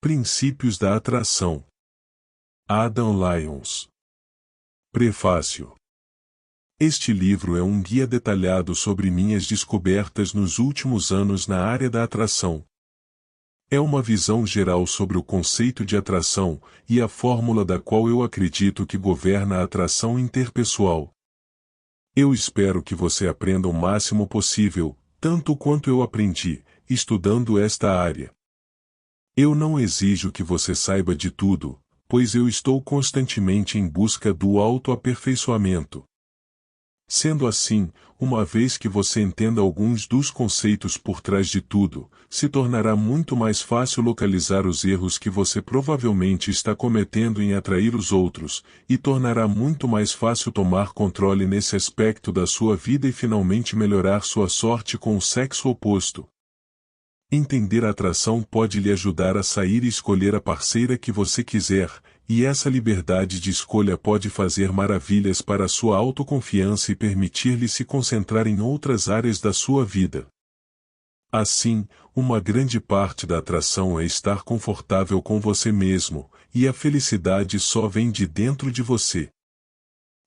Princípios da Atração. Adam Lyons. Prefácio. Este livro é um guia detalhado sobre minhas descobertas nos últimos anos na área da atração. É uma visão geral sobre o conceito de atração e a fórmula da qual eu acredito que governa a atração interpessoal. Eu espero que você aprenda o máximo possível, tanto quanto eu aprendi, estudando esta área. Eu não exijo que você saiba de tudo, pois eu estou constantemente em busca do autoaperfeiçoamento. Sendo assim, uma vez que você entenda alguns dos conceitos por trás de tudo, se tornará muito mais fácil localizar os erros que você provavelmente está cometendo em atrair os outros, e tornará muito mais fácil tomar controle nesse aspecto da sua vida e finalmente melhorar sua sorte com o sexo oposto. Entender a atração pode lhe ajudar a sair e escolher a parceira que você quiser, e essa liberdade de escolha pode fazer maravilhas para a sua autoconfiança e permitir-lhe se concentrar em outras áreas da sua vida. Assim, uma grande parte da atração é estar confortável com você mesmo, e a felicidade só vem de dentro de você.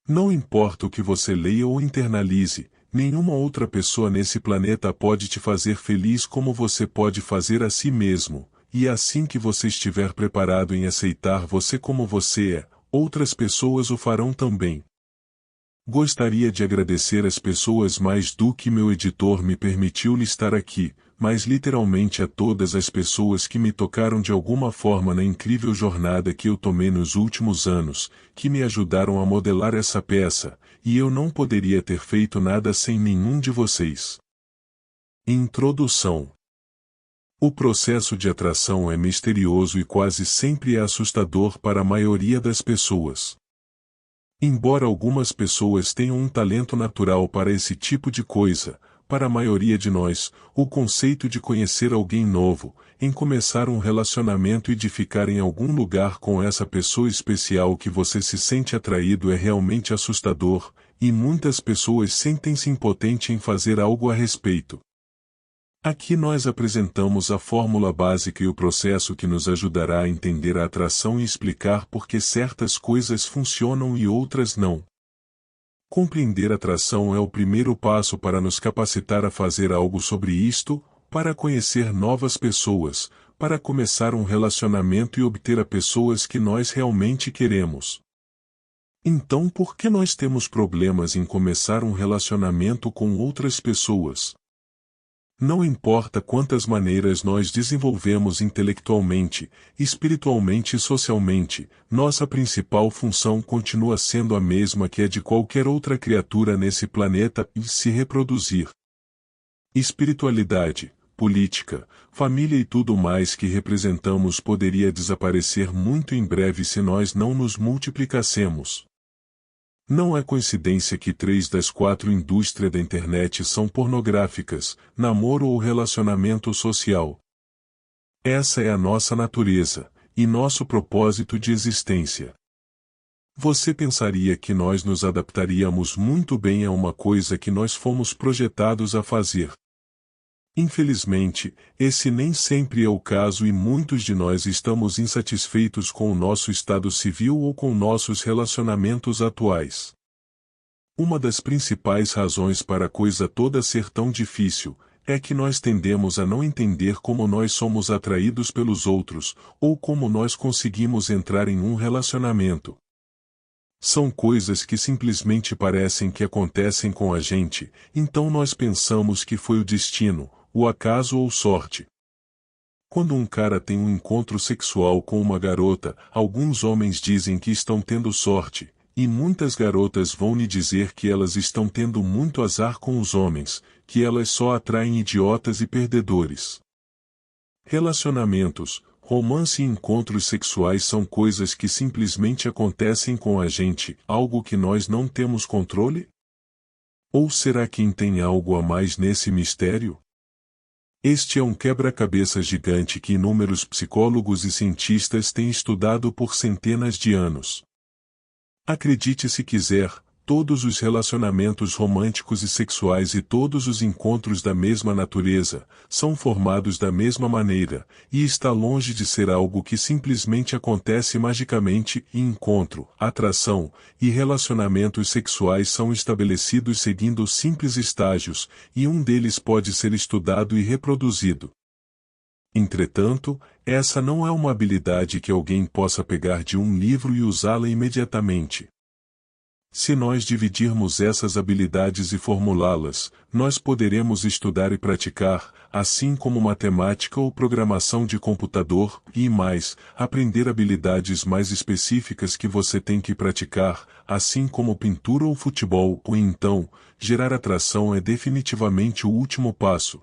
Não importa o que você leia ou internalize, nenhuma outra pessoa nesse planeta pode te fazer feliz como você pode fazer a si mesmo, e assim que você estiver preparado em aceitar você como você é, outras pessoas o farão também. Gostaria de agradecer às pessoas mais do que meu editor me permitiu listar aqui, mas literalmente a todas as pessoas que me tocaram de alguma forma na incrível jornada que eu tomei nos últimos anos, que me ajudaram a modelar essa peça, e eu não poderia ter feito nada sem nenhum de vocês. Introdução. O processo de atração é misterioso e quase sempre é assustador para a maioria das pessoas. Embora algumas pessoas tenham um talento natural para esse tipo de coisa, para a maioria de nós, o conceito de conhecer alguém novo, em começar um relacionamento e de ficar em algum lugar com essa pessoa especial que você se sente atraído é realmente assustador, e muitas pessoas sentem-se impotentes em fazer algo a respeito. Aqui nós apresentamos a fórmula básica e o processo que nos ajudará a entender a atração e explicar por que certas coisas funcionam e outras não. Compreender a atração é o primeiro passo para nos capacitar a fazer algo sobre isto, para conhecer novas pessoas, para começar um relacionamento e obter as pessoas que nós realmente queremos. Então por que nós temos problemas em começar um relacionamento com outras pessoas? Não importa quantas maneiras nós desenvolvemos intelectualmente, espiritualmente e socialmente, nossa principal função continua sendo a mesma que a de qualquer outra criatura nesse planeta e se reproduzir. Espiritualidade, política, família e tudo mais que representamos poderia desaparecer muito em breve se nós não nos multiplicássemos. Não é coincidência que 3 das 4 indústrias da internet são pornográficas, namoro ou relacionamento social. Essa é a nossa natureza, e nosso propósito de existência. Você pensaria que nós nos adaptaríamos muito bem a uma coisa que nós fomos projetados a fazer. Infelizmente, esse nem sempre é o caso e muitos de nós estamos insatisfeitos com o nosso estado civil ou com nossos relacionamentos atuais. Uma das principais razões para a coisa toda ser tão difícil, é que nós tendemos a não entender como nós somos atraídos pelos outros, ou como nós conseguimos entrar em um relacionamento. São coisas que simplesmente parecem que acontecem com a gente, então nós pensamos que foi o destino, o acaso ou sorte. Quando um cara tem um encontro sexual com uma garota, alguns homens dizem que estão tendo sorte, e muitas garotas vão lhe dizer que elas estão tendo muito azar com os homens, que elas só atraem idiotas e perdedores. Relacionamentos, romance e encontros sexuais são coisas que simplesmente acontecem com a gente, algo que nós não temos controle? Ou será que tem algo a mais nesse mistério? Este é um quebra-cabeças gigante que inúmeros psicólogos e cientistas têm estudado por centenas de anos. Acredite se quiser, todos os relacionamentos românticos e sexuais e todos os encontros da mesma natureza são formados da mesma maneira, e está longe de ser algo que simplesmente acontece magicamente, e encontro, atração e relacionamentos sexuais são estabelecidos seguindo simples estágios, e um deles pode ser estudado e reproduzido. Entretanto, essa não é uma habilidade que alguém possa pegar de um livro e usá-la imediatamente. Se nós dividirmos essas habilidades e formulá-las, nós poderemos estudar e praticar, assim como matemática ou programação de computador, e mais, aprender habilidades mais específicas que você tem que praticar, assim como pintura ou futebol, ou então, gerar atração é definitivamente o último passo.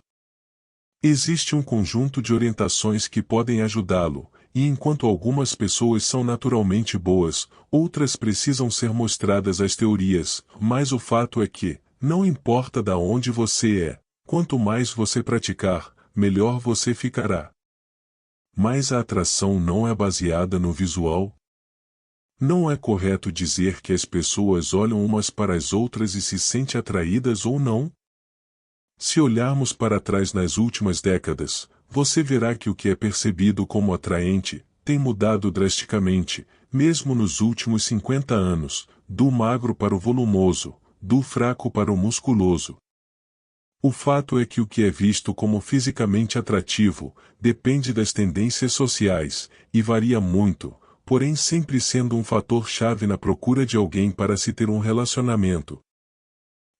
Existe um conjunto de orientações que podem ajudá-lo, e enquanto algumas pessoas são naturalmente boas, outras precisam ser mostradas as teorias, mas o fato é que, não importa da onde você é, quanto mais você praticar, melhor você ficará. Mas a atração não é baseada no visual? Não é correto dizer que as pessoas olham umas para as outras e se sentem atraídas ou não? Se olharmos para trás nas últimas décadas, você verá que o que é percebido como atraente tem mudado drasticamente, mesmo nos últimos 50 anos, do magro para o volumoso, do fraco para o musculoso. O fato é que o que é visto como fisicamente atrativo depende das tendências sociais e varia muito, porém sempre sendo um fator-chave na procura de alguém para se ter um relacionamento.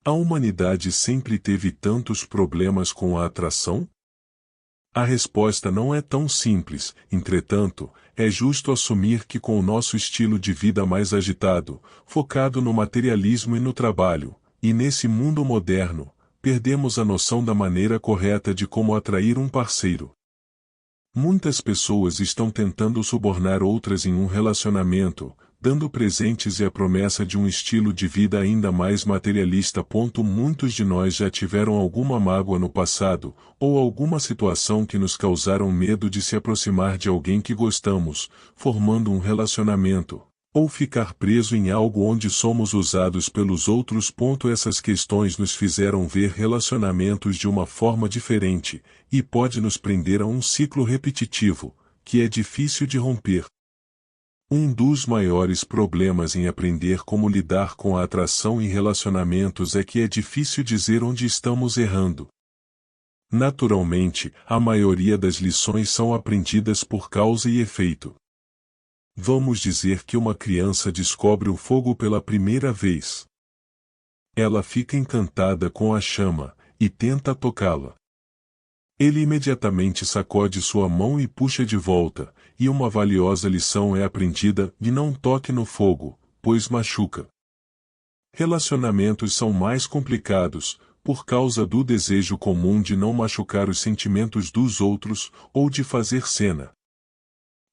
A humanidade sempre teve tantos problemas com a atração? A resposta não é tão simples, entretanto, é justo assumir que com o nosso estilo de vida mais agitado, focado no materialismo e no trabalho, e nesse mundo moderno, perdemos a noção da maneira correta de como atrair um parceiro. Muitas pessoas estão tentando subornar outras em um relacionamento, dando presentes e a promessa de um estilo de vida ainda mais materialista. Muitos de nós já tiveram alguma mágoa no passado, ou alguma situação que nos causaram medo de se aproximar de alguém que gostamos, formando um relacionamento, ou ficar preso em algo onde somos usados pelos outros. Essas questões nos fizeram ver relacionamentos de uma forma diferente, e pode nos prender a um ciclo repetitivo, que é difícil de romper. Um dos maiores problemas em aprender como lidar com a atração em relacionamentos é que é difícil dizer onde estamos errando. Naturalmente, a maioria das lições são aprendidas por causa e efeito. Vamos dizer que uma criança descobre o fogo pela primeira vez. Ela fica encantada com a chama, e tenta tocá-la. Ele imediatamente sacode sua mão e puxa de volta, e uma valiosa lição é aprendida: e não toque no fogo, pois machuca. Relacionamentos são mais complicados, por causa do desejo comum de não machucar os sentimentos dos outros, ou de fazer cena.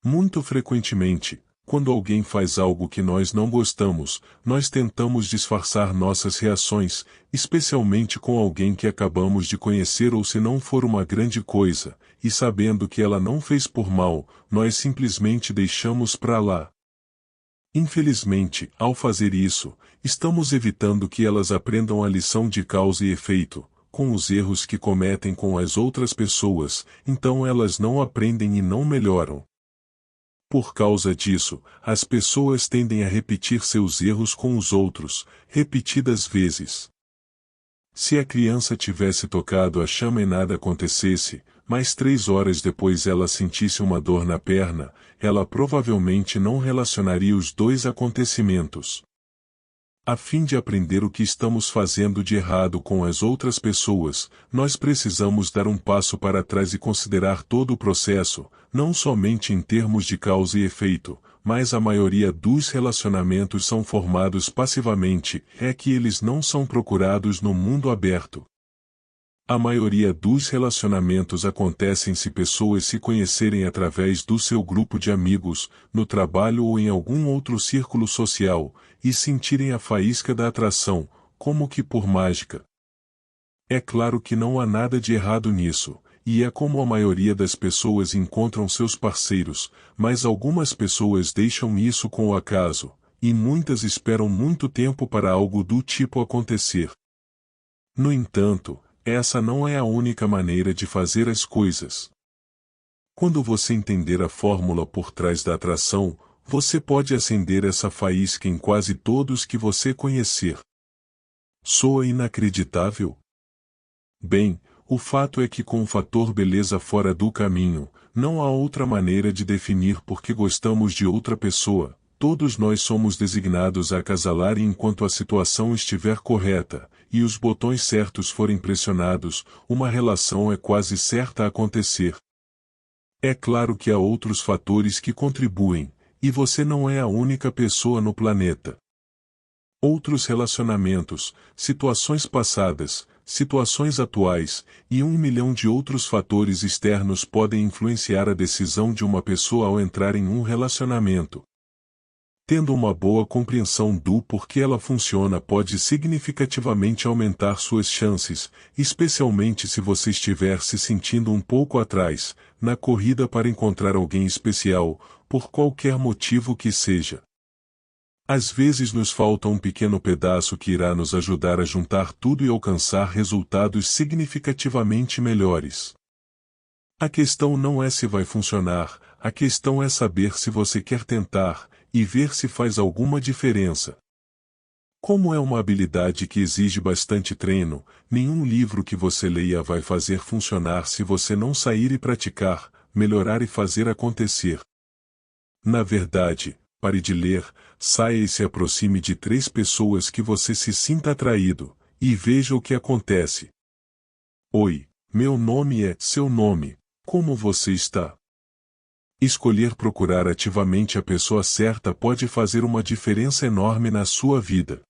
Muito frequentemente, quando alguém faz algo que nós não gostamos, nós tentamos disfarçar nossas reações, especialmente com alguém que acabamos de conhecer, ou se não for uma grande coisa, e sabendo que ela não fez por mal, nós simplesmente deixamos pra lá. Infelizmente, ao fazer isso, estamos evitando que elas aprendam a lição de causa e efeito, com os erros que cometem com as outras pessoas, então elas não aprendem e não melhoram. Por causa disso, as pessoas tendem a repetir seus erros com os outros, repetidas vezes. Se a criança tivesse tocado a chama e nada acontecesse, mas 3 horas depois ela sentisse uma dor na perna, ela provavelmente não relacionaria os dois acontecimentos. A fim de aprender o que estamos fazendo de errado com as outras pessoas, nós precisamos dar um passo para trás e considerar todo o processo, não somente em termos de causa e efeito, mas a maioria dos relacionamentos são formados passivamente, é que eles não são procurados no mundo aberto. A maioria dos relacionamentos acontecem se pessoas se conhecerem através do seu grupo de amigos, no trabalho ou em algum outro círculo social, e sentirem a faísca da atração, como que por mágica. É claro que não há nada de errado nisso, e é como a maioria das pessoas encontram seus parceiros, mas algumas pessoas deixam isso com o acaso, e muitas esperam muito tempo para algo do tipo acontecer. No entanto, essa não é a única maneira de fazer as coisas. Quando você entender a fórmula por trás da atração, você pode acender essa faísca em quase todos que você conhecer. Soa inacreditável? Bem, o fato é que com o fator beleza fora do caminho, não há outra maneira de definir por que gostamos de outra pessoa. Todos nós somos designados a acasalar e enquanto a situação estiver correta, e os botões certos forem pressionados, uma relação é quase certa a acontecer. É claro que há outros fatores que contribuem, e você não é a única pessoa no planeta. Outros relacionamentos, situações passadas, situações atuais, e 1 milhão de outros fatores externos podem influenciar a decisão de uma pessoa ao entrar em um relacionamento. Tendo uma boa compreensão do porquê ela funciona pode significativamente aumentar suas chances, especialmente se você estiver se sentindo um pouco atrás, na corrida para encontrar alguém especial, por qualquer motivo que seja. Às vezes nos falta um pequeno pedaço que irá nos ajudar a juntar tudo e alcançar resultados significativamente melhores. A questão não é se vai funcionar, a questão é saber se você quer tentar, e ver se faz alguma diferença. Como é uma habilidade que exige bastante treino, nenhum livro que você leia vai fazer funcionar se você não sair e praticar, melhorar e fazer acontecer. Na verdade, pare de ler, saia e se aproxime de 3 pessoas que você se sinta atraído, e veja o que acontece. Oi, meu nome é seu nome, como você está? Escolher procurar ativamente a pessoa certa pode fazer uma diferença enorme na sua vida.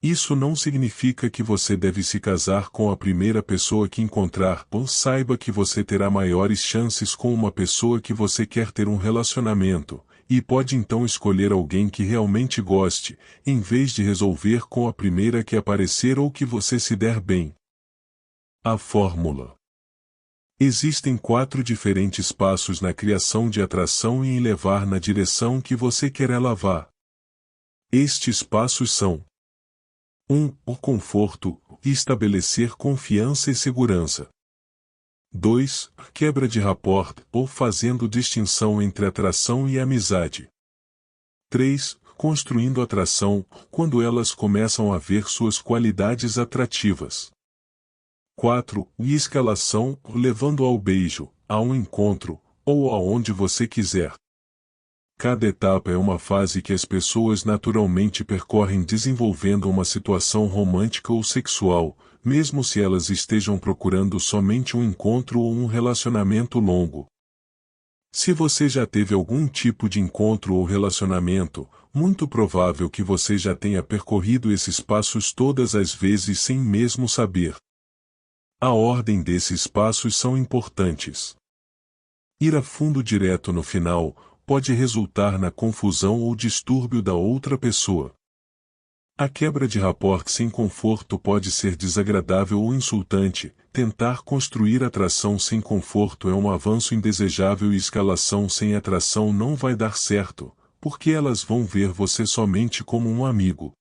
Isso não significa que você deve se casar com a primeira pessoa que encontrar, ou saiba que você terá maiores chances com uma pessoa que você quer ter um relacionamento, e pode então escolher alguém que realmente goste, em vez de resolver com a primeira que aparecer ou que você se der bem. A fórmula. Existem 4 diferentes passos na criação de atração e em levar na direção que você quer ela vá. Estes passos são: 1. O conforto, estabelecer confiança e segurança. 2. Quebra de rapport, ou fazendo distinção entre atração e amizade. 3. Construindo atração, quando elas começam a ver suas qualidades atrativas. 4. Escalação, levando ao beijo, a um encontro, ou aonde você quiser. Cada etapa é uma fase que as pessoas naturalmente percorrem desenvolvendo uma situação romântica ou sexual, mesmo se elas estejam procurando somente um encontro ou um relacionamento longo. Se você já teve algum tipo de encontro ou relacionamento, muito provável que você já tenha percorrido esses passos todas as vezes sem mesmo saber. A ordem desses passos são importantes. Ir a fundo direto no final pode resultar na confusão ou distúrbio da outra pessoa. A quebra de rapport sem conforto pode ser desagradável ou insultante. Tentar construir atração sem conforto é um avanço indesejável e escalação sem atração não vai dar certo, porque elas vão ver você somente como um amigo.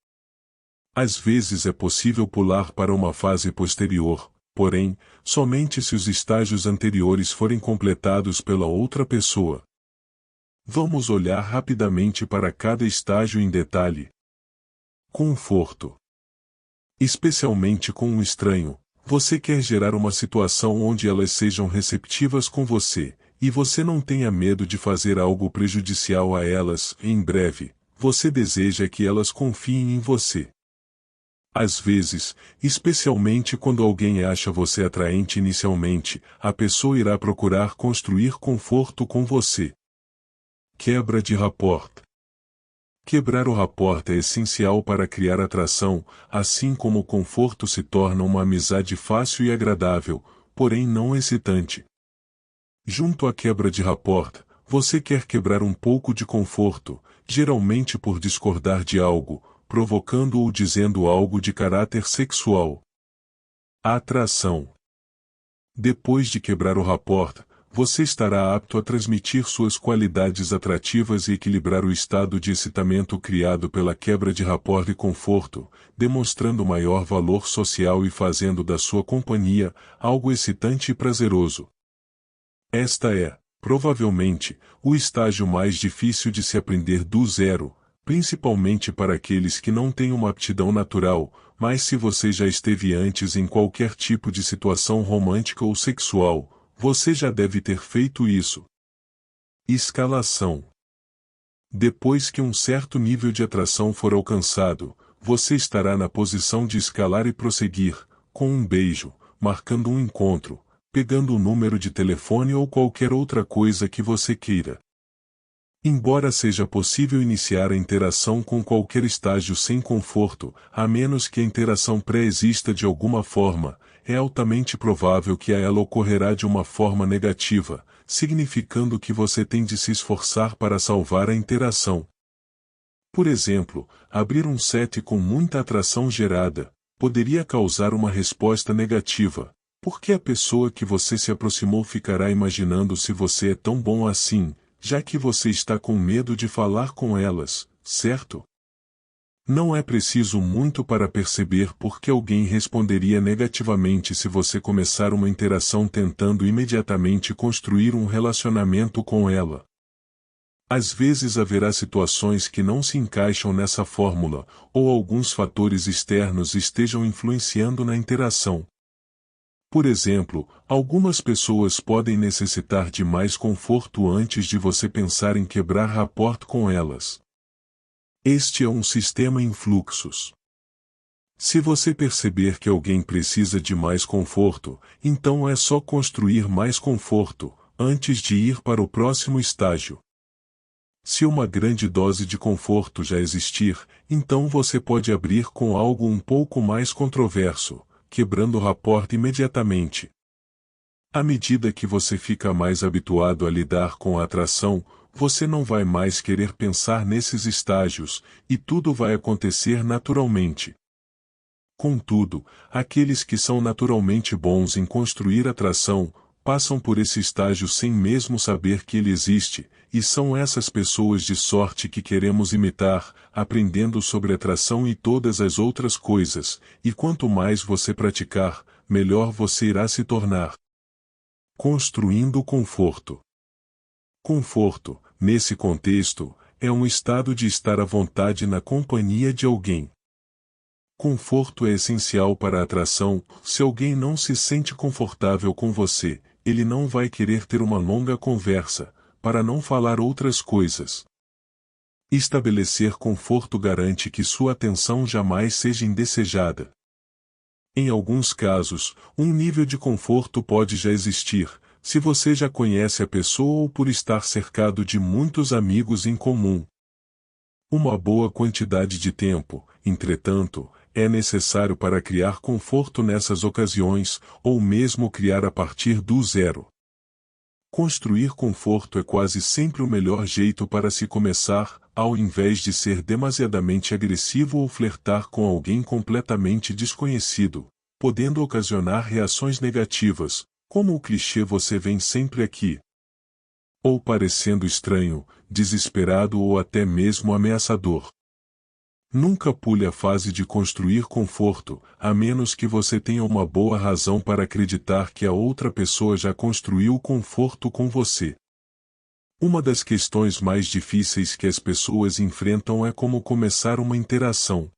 Às vezes é possível pular para uma fase posterior, porém, somente se os estágios anteriores forem completados pela outra pessoa. Vamos olhar rapidamente para cada estágio em detalhe. Conforto. Especialmente com um estranho, você quer gerar uma situação onde elas sejam receptivas com você, e você não tenha medo de fazer algo prejudicial a elas. Em breve, você deseja que elas confiem em você. Às vezes, especialmente quando alguém acha você atraente inicialmente, a pessoa irá procurar construir conforto com você. Quebra de rapport. Quebrar o rapport é essencial para criar atração, assim como o conforto se torna uma amizade fácil e agradável, porém não excitante. Junto à quebra de rapport, você quer quebrar um pouco de conforto, geralmente por discordar de algo, provocando ou dizendo algo de caráter sexual. A atração. Depois de quebrar o rapport, você estará apto a transmitir suas qualidades atrativas e equilibrar o estado de excitamento criado pela quebra de rapport e conforto, demonstrando maior valor social e fazendo da sua companhia algo excitante e prazeroso. Esta é, provavelmente, o estágio mais difícil de se aprender do zero, principalmente para aqueles que não têm uma aptidão natural, mas se você já esteve antes em qualquer tipo de situação romântica ou sexual, você já deve ter feito isso. Escalação. Depois que um certo nível de atração for alcançado, você estará na posição de escalar e prosseguir, com um beijo, marcando um encontro, pegando o número de telefone ou qualquer outra coisa que você queira. Embora seja possível iniciar a interação com qualquer estágio sem conforto, a menos que a interação pré-exista de alguma forma, é altamente provável que a ela ocorrerá de uma forma negativa, significando que você tem de se esforçar para salvar a interação. Por exemplo, abrir um set com muita atração gerada poderia causar uma resposta negativa, porque a pessoa que você se aproximou ficará imaginando se você é tão bom assim, já que você está com medo de falar com elas, certo? Não é preciso muito para perceber por que alguém responderia negativamente se você começar uma interação tentando imediatamente construir um relacionamento com ela. Às vezes haverá situações que não se encaixam nessa fórmula, ou alguns fatores externos estejam influenciando na interação. Por exemplo, algumas pessoas podem necessitar de mais conforto antes de você pensar em quebrar rapport com elas. Este é um sistema em fluxos. Se você perceber que alguém precisa de mais conforto, então é só construir mais conforto, antes de ir para o próximo estágio. Se uma grande dose de conforto já existir, então você pode abrir com algo um pouco mais controverso, quebrando o rapport imediatamente. À medida que você fica mais habituado a lidar com a atração, você não vai mais querer pensar nesses estágios, e tudo vai acontecer naturalmente. Contudo, aqueles que são naturalmente bons em construir atração, passam por esse estágio sem mesmo saber que ele existe, e são essas pessoas de sorte que queremos imitar, aprendendo sobre atração e todas as outras coisas, e quanto mais você praticar, melhor você irá se tornar. Construindo conforto. Conforto, nesse contexto, é um estado de estar à vontade na companhia de alguém. Conforto é essencial para a atração. Se alguém não se sente confortável com você, ele não vai querer ter uma longa conversa, para não falar outras coisas. Estabelecer conforto garante que sua atenção jamais seja indesejada. Em alguns casos, um nível de conforto pode já existir, se você já conhece a pessoa ou por estar cercado de muitos amigos em comum. Uma boa quantidade de tempo, entretanto, é necessário para criar conforto nessas ocasiões, ou mesmo criar a partir do zero. Construir conforto é quase sempre o melhor jeito para se começar, ao invés de ser demasiadamente agressivo ou flertar com alguém completamente desconhecido, podendo ocasionar reações negativas, como o clichê "você vem sempre aqui", ou parecendo estranho, desesperado ou até mesmo ameaçador. Nunca pule a fase de construir conforto, a menos que você tenha uma boa razão para acreditar que a outra pessoa já construiu o conforto com você. Uma das questões mais difíceis que as pessoas enfrentam é como começar uma interação.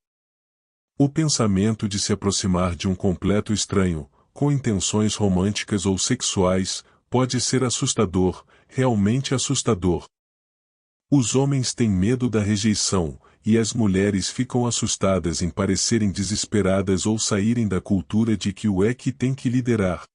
O pensamento de se aproximar de um completo estranho, com intenções românticas ou sexuais, pode ser assustador, realmente assustador. Os homens têm medo da rejeição, e as mulheres ficam assustadas em parecerem desesperadas ou saírem da cultura de que o é que tem que liderar.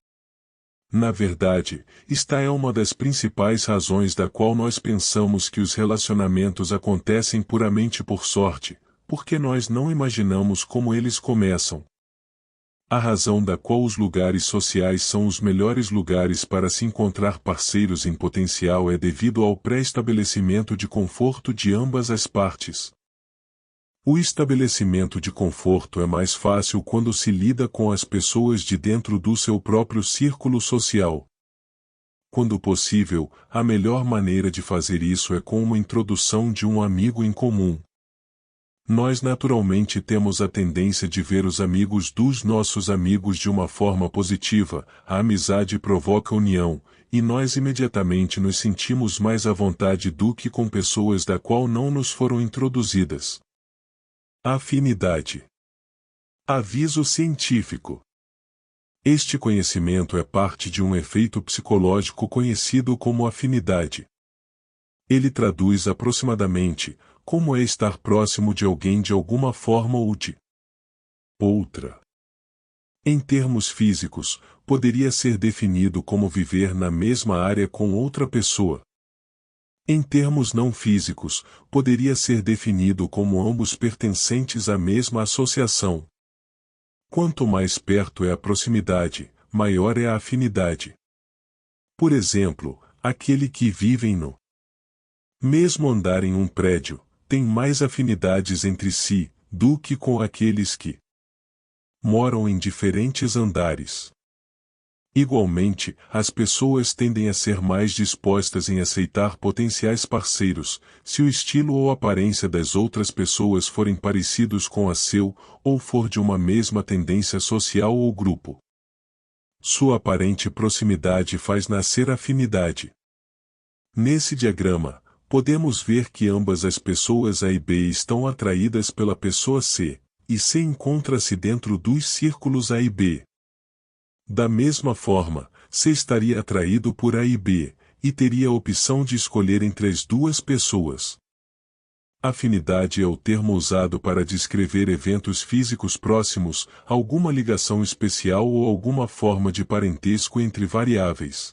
Na verdade, esta é uma das principais razões da qual nós pensamos que os relacionamentos acontecem puramente por sorte, porque nós não imaginamos como eles começam. A razão da qual os lugares sociais são os melhores lugares para se encontrar parceiros em potencial é devido ao pré-estabelecimento de conforto de ambas as partes. O estabelecimento de conforto é mais fácil quando se lida com as pessoas de dentro do seu próprio círculo social. quando possível, a melhor maneira de fazer isso é com uma introdução de um amigo em comum. Nós naturalmente temos a tendência de ver os amigos dos nossos amigos de uma forma positiva, a amizade provoca união, e nós imediatamente nos sentimos mais à vontade do que com pessoas da qual não nos foram introduzidas. Afinidade. Aviso científico. Este conhecimento é parte de um efeito psicológico conhecido como afinidade. Ele traduz aproximadamente como é estar próximo de alguém de alguma forma ou de outra. Em termos físicos, poderia ser definido como viver na mesma área com outra pessoa. Em termos não físicos, poderia ser definido como ambos pertencentes à mesma associação. Quanto mais perto é a proximidade, maior é a afinidade. Por exemplo, aquele que vivem no mesmo andar em um prédio, tem mais afinidades entre si, do que com aqueles que moram em diferentes andares. Igualmente, as pessoas tendem a ser mais dispostas em aceitar potenciais parceiros, se o estilo ou aparência das outras pessoas forem parecidos com a seu, ou for de uma mesma tendência social ou grupo. Sua aparente proximidade faz nascer afinidade. Nesse diagrama, podemos ver que ambas as pessoas A e B estão atraídas pela pessoa C, e C encontra-se dentro dos círculos A e B. Da mesma forma, C estaria atraído por A e B, e teria a opção de escolher entre as duas pessoas. Afinidade é o termo usado para descrever eventos físicos próximos, alguma ligação especial ou alguma forma de parentesco entre variáveis.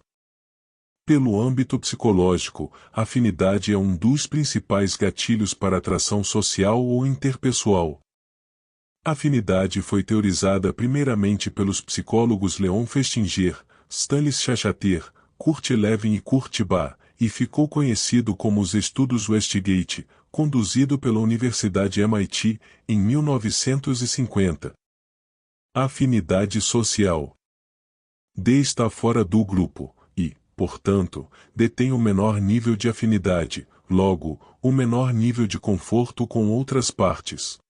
Pelo âmbito psicológico, afinidade é um dos principais gatilhos para atração social ou interpessoal. Afinidade foi teorizada primeiramente pelos psicólogos Leon Festinger, Stanis Chachater, Kurt Lewin e Kurt Ba, e ficou conhecido como os estudos Westgate, conduzido pela Universidade MIT, em 1950. Afinidade social. D está fora do grupo, e, portanto, detém o menor nível de afinidade, logo, o menor nível de conforto com outras partes.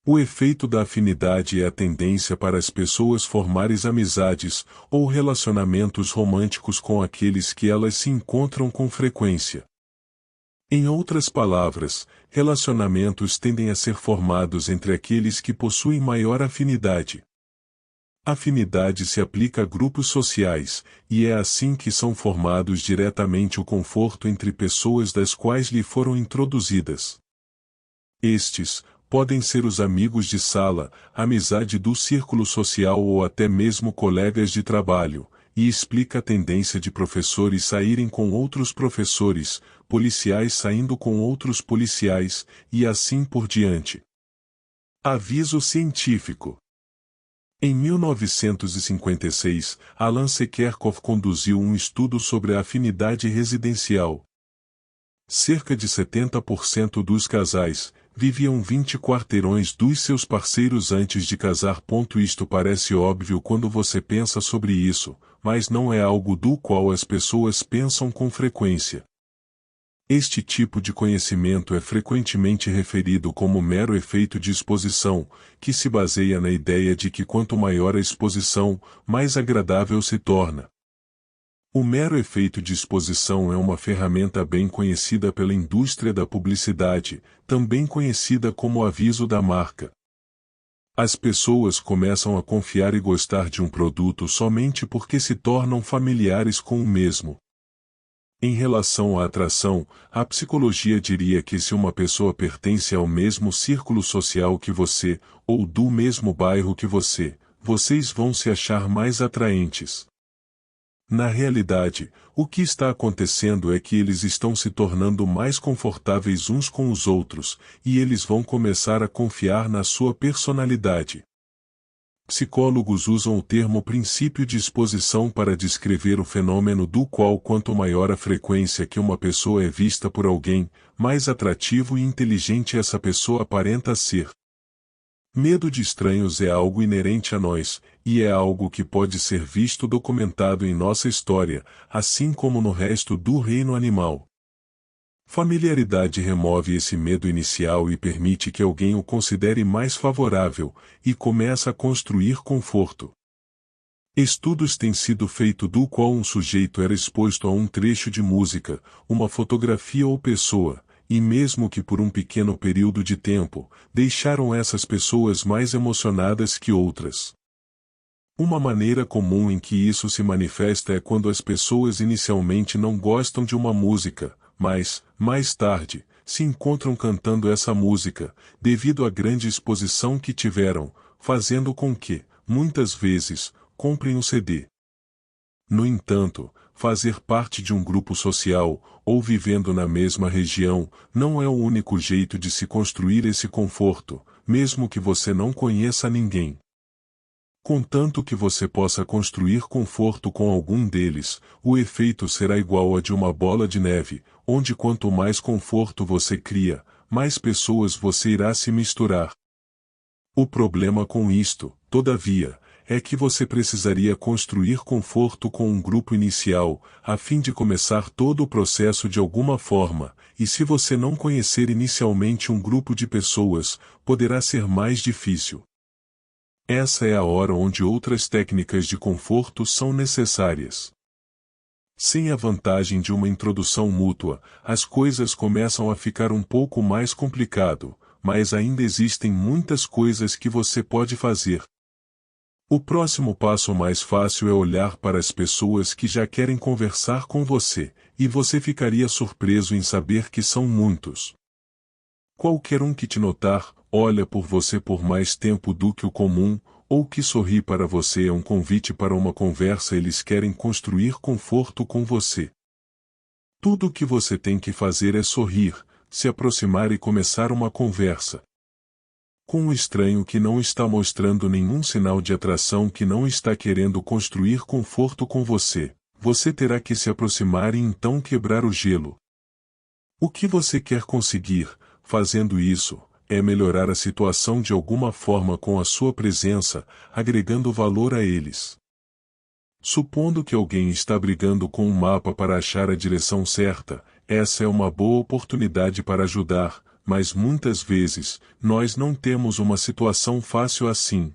O efeito da afinidade é a tendência para as pessoas formarem amizades ou relacionamentos românticos com aqueles que elas se encontram com frequência. Em outras palavras, relacionamentos tendem a ser formados entre aqueles que possuem maior afinidade. Afinidade se aplica a grupos sociais, e é assim que são formados diretamente o conforto entre pessoas das quais lhe foram introduzidas. Estes podem ser os amigos de sala, amizade do círculo social ou até mesmo colegas de trabalho, e explica a tendência de professores saírem com outros professores, policiais saindo com outros policiais, e assim por diante. Aviso científico. Em 1956, Alan Sekerkov conduziu um estudo sobre a afinidade residencial. Cerca de 70% dos casais viviam 20 quarteirões dos seus parceiros antes de casar. Isto parece óbvio quando você pensa sobre isso, mas não é algo do qual as pessoas pensam com frequência. Este tipo de conhecimento é frequentemente referido como mero efeito de exposição, que se baseia na ideia de que quanto maior a exposição, mais agradável se torna. O mero efeito de exposição é uma ferramenta bem conhecida pela indústria da publicidade, também conhecida como aviso da marca. As pessoas começam a confiar e gostar de um produto somente porque se tornam familiares com o mesmo. Em relação à atração, a psicologia diria que se uma pessoa pertence ao mesmo círculo social que você, ou do mesmo bairro que você, vocês vão se achar mais atraentes. Na realidade, o que está acontecendo é que eles estão se tornando mais confortáveis uns com os outros, e eles vão começar a confiar na sua personalidade. Psicólogos usam o termo princípio de exposição para descrever o fenômeno do qual quanto maior a frequência que uma pessoa é vista por alguém, mais atrativo e inteligente essa pessoa aparenta ser. Medo de estranhos é algo inerente a nós, e é algo que pode ser visto documentado em nossa história, assim como no resto do reino animal. Familiaridade remove esse medo inicial e permite que alguém o considere mais favorável, e começa a construir conforto. Estudos têm sido feitos do qual um sujeito era exposto a um trecho de música, uma fotografia ou pessoa, e mesmo que por um pequeno período de tempo, deixaram essas pessoas mais emocionadas que outras. Uma maneira comum em que isso se manifesta é quando as pessoas inicialmente não gostam de uma música, mas, mais tarde, se encontram cantando essa música, devido à grande exposição que tiveram, fazendo com que, muitas vezes, comprem um CD. No entanto, fazer parte de um grupo social, ou vivendo na mesma região, não é o único jeito de se construir esse conforto, mesmo que você não conheça ninguém. Contanto que você possa construir conforto com algum deles, o efeito será igual a de uma bola de neve, onde quanto mais conforto você cria, mais pessoas você irá se misturar. O problema com isto, todavia, é que você precisaria construir conforto com um grupo inicial, a fim de começar todo o processo de alguma forma, e se você não conhecer inicialmente um grupo de pessoas, poderá ser mais difícil. Essa é a hora onde outras técnicas de conforto são necessárias. Sem a vantagem de uma introdução mútua, as coisas começam a ficar um pouco mais complicado, mas ainda existem muitas coisas que você pode fazer. O próximo passo mais fácil é olhar para as pessoas que já querem conversar com você, e você ficaria surpreso em saber que são muitos. Qualquer um que te notar, olha por você por mais tempo do que o comum, ou que sorri para você é um convite para uma conversa. Eles querem construir conforto com você. Tudo o que você tem que fazer é sorrir, se aproximar e começar uma conversa. Com um estranho que não está mostrando nenhum sinal de atração, que não está querendo construir conforto com você, você terá que se aproximar e então quebrar o gelo. O que você quer conseguir, fazendo isso, é melhorar a situação de alguma forma com a sua presença, agregando valor a eles. Supondo que alguém está brigando com um mapa para achar a direção certa, essa é uma boa oportunidade para ajudar, mas muitas vezes, nós não temos uma situação fácil assim.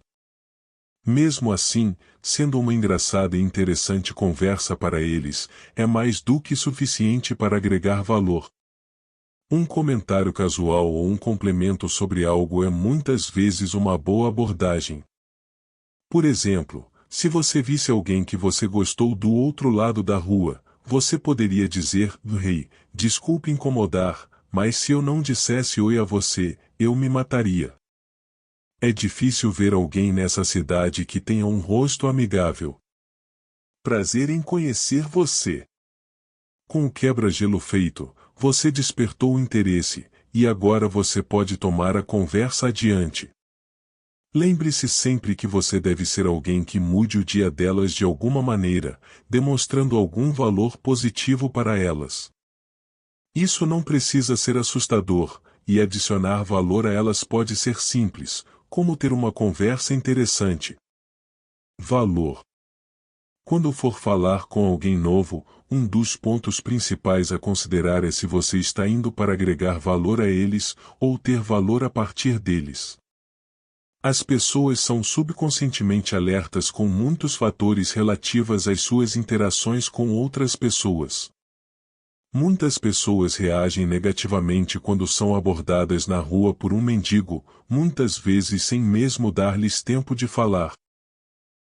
Mesmo assim, sendo uma engraçada e interessante conversa para eles, é mais do que suficiente para agregar valor. Um comentário casual ou um complemento sobre algo é muitas vezes uma boa abordagem. Por exemplo, se você visse alguém que você gostou do outro lado da rua, você poderia dizer: "Hey, desculpe incomodar, mas se eu não dissesse oi a você, eu me mataria." É difícil ver alguém nessa cidade que tenha um rosto amigável. Prazer em conhecer você. Com o quebra-gelo feito, você despertou o interesse, e agora você pode tomar a conversa adiante. Lembre-se sempre que você deve ser alguém que mude o dia delas de alguma maneira, demonstrando algum valor positivo para elas. Isso não precisa ser assustador, e adicionar valor a elas pode ser simples, como ter uma conversa interessante. Valor. Quando for falar com alguém novo, um dos pontos principais a considerar é se você está indo para agregar valor a eles, ou ter valor a partir deles. As pessoas são subconscientemente alertas com muitos fatores relativos às suas interações com outras pessoas. Muitas pessoas reagem negativamente quando são abordadas na rua por um mendigo, muitas vezes sem mesmo dar-lhes tempo de falar.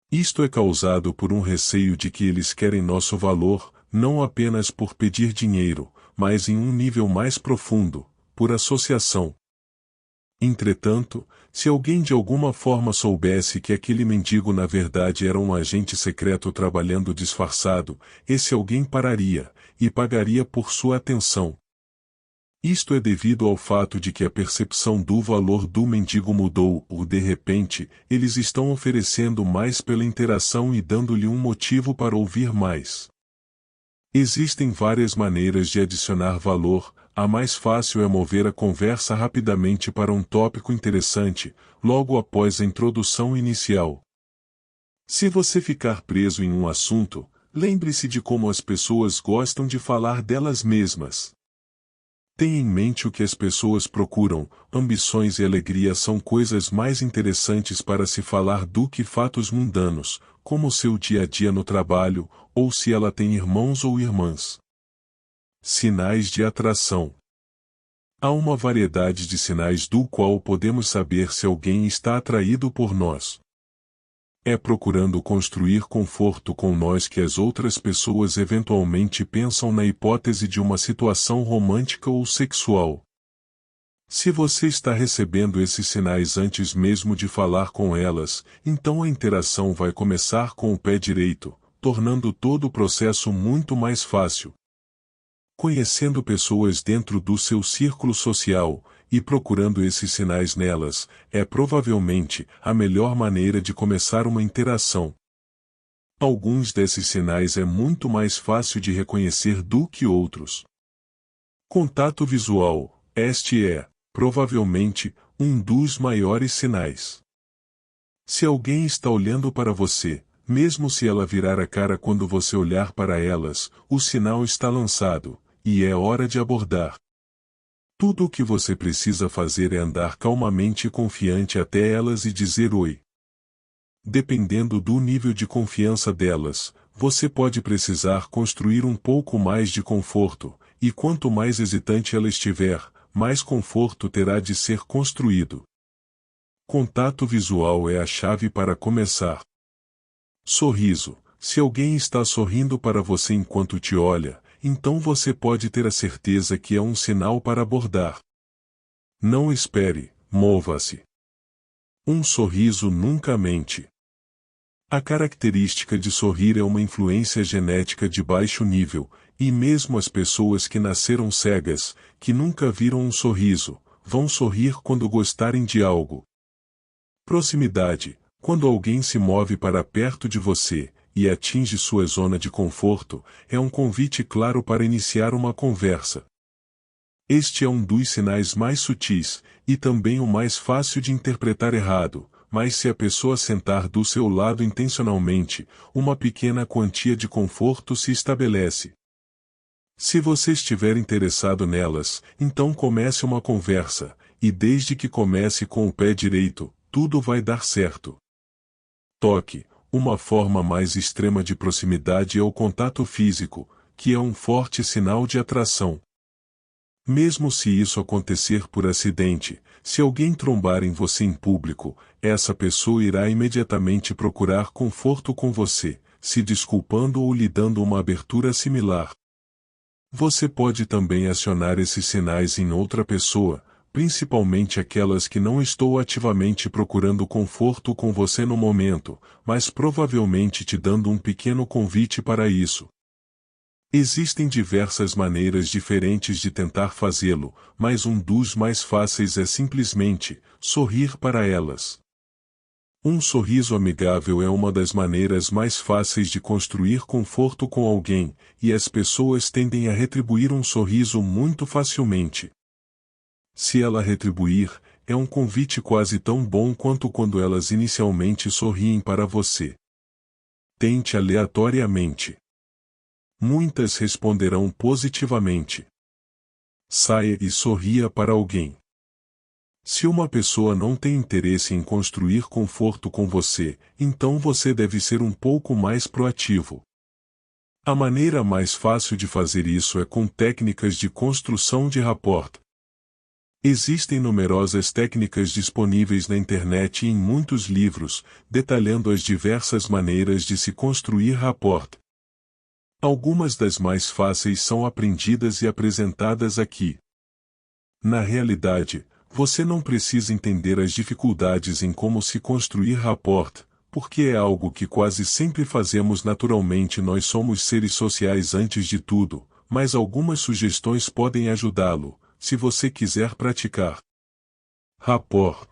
Isto é causado por um receio de que eles querem nosso valor, não apenas por pedir dinheiro, mas em um nível mais profundo, por associação. Entretanto, se alguém de alguma forma soubesse que aquele mendigo na verdade era um agente secreto trabalhando disfarçado, esse alguém pararia, e pagaria por sua atenção. Isto é devido ao fato de que a percepção do valor do mendigo mudou, ou de repente, eles estão oferecendo mais pela interação e dando-lhe um motivo para ouvir mais. Existem várias maneiras de adicionar valor, a mais fácil é mover a conversa rapidamente para um tópico interessante, logo após a introdução inicial. Se você ficar preso em um assunto, lembre-se de como as pessoas gostam de falar delas mesmas. Tenha em mente o que as pessoas procuram, ambições e alegria são coisas mais interessantes para se falar do que fatos mundanos, como seu dia a dia no trabalho, ou se ela tem irmãos ou irmãs. Sinais de atração. Há uma variedade de sinais do qual podemos saber se alguém está atraído por nós. É procurando construir conforto com nós que as outras pessoas eventualmente pensam na hipótese de uma situação romântica ou sexual. Se você está recebendo esses sinais antes mesmo de falar com elas, então a interação vai começar com o pé direito, tornando todo o processo muito mais fácil. Conhecendo pessoas dentro do seu círculo social, e procurando esses sinais nelas, é provavelmente a melhor maneira de começar uma interação. Alguns desses sinais é muito mais fácil de reconhecer do que outros. Contato visual, este é, provavelmente, um dos maiores sinais. Se alguém está olhando para você, mesmo se ela virar a cara quando você olhar para elas, o sinal está lançado, e é hora de abordar. Tudo o que você precisa fazer é andar calmamente e confiante até elas e dizer oi. Dependendo do nível de confiança delas, você pode precisar construir um pouco mais de conforto, e quanto mais hesitante ela estiver, mais conforto terá de ser construído. Contato visual é a chave para começar. Sorriso. Se alguém está sorrindo para você enquanto te olha, então você pode ter a certeza que é um sinal para abordar. Não espere, mova-se. Um sorriso nunca mente. A característica de sorrir é uma influência genética de baixo nível, e mesmo as pessoas que nasceram cegas, que nunca viram um sorriso, vão sorrir quando gostarem de algo. Proximidade. Quando alguém se move para perto de você, e atinge sua zona de conforto, é um convite claro para iniciar uma conversa. Este é um dos sinais mais sutis, e também o mais fácil de interpretar errado, mas se a pessoa sentar do seu lado intencionalmente, uma pequena quantia de conforto se estabelece. Se você estiver interessado nelas, então comece uma conversa, e desde que comece com o pé direito, tudo vai dar certo. Toque. Uma forma mais extrema de proximidade é o contato físico, que é um forte sinal de atração. Mesmo se isso acontecer por acidente, se alguém trombar em você em público, essa pessoa irá imediatamente procurar conforto com você, se desculpando ou lhe dando uma abertura similar. Você pode também acionar esses sinais em outra pessoa, principalmente aquelas que não estão ativamente procurando conforto com você no momento, mas provavelmente te dando um pequeno convite para isso. Existem diversas maneiras diferentes de tentar fazê-lo, mas um dos mais fáceis é simplesmente sorrir para elas. Um sorriso amigável é uma das maneiras mais fáceis de construir conforto com alguém, e as pessoas tendem a retribuir um sorriso muito facilmente. Se ela retribuir, é um convite quase tão bom quanto quando elas inicialmente sorriem para você. Tente aleatoriamente. Muitas responderão positivamente. Saia e sorria para alguém. Se uma pessoa não tem interesse em construir conforto com você, então você deve ser um pouco mais proativo. A maneira mais fácil de fazer isso é com técnicas de construção de rapport. Existem numerosas técnicas disponíveis na internet e em muitos livros, detalhando as diversas maneiras de se construir rapport. Algumas das mais fáceis são aprendidas e apresentadas aqui. Na realidade, você não precisa entender as dificuldades em como se construir rapport, porque é algo que quase sempre fazemos naturalmente. Nós somos seres sociais antes de tudo, mas algumas sugestões podem ajudá-lo, se você quiser praticar. Rapport.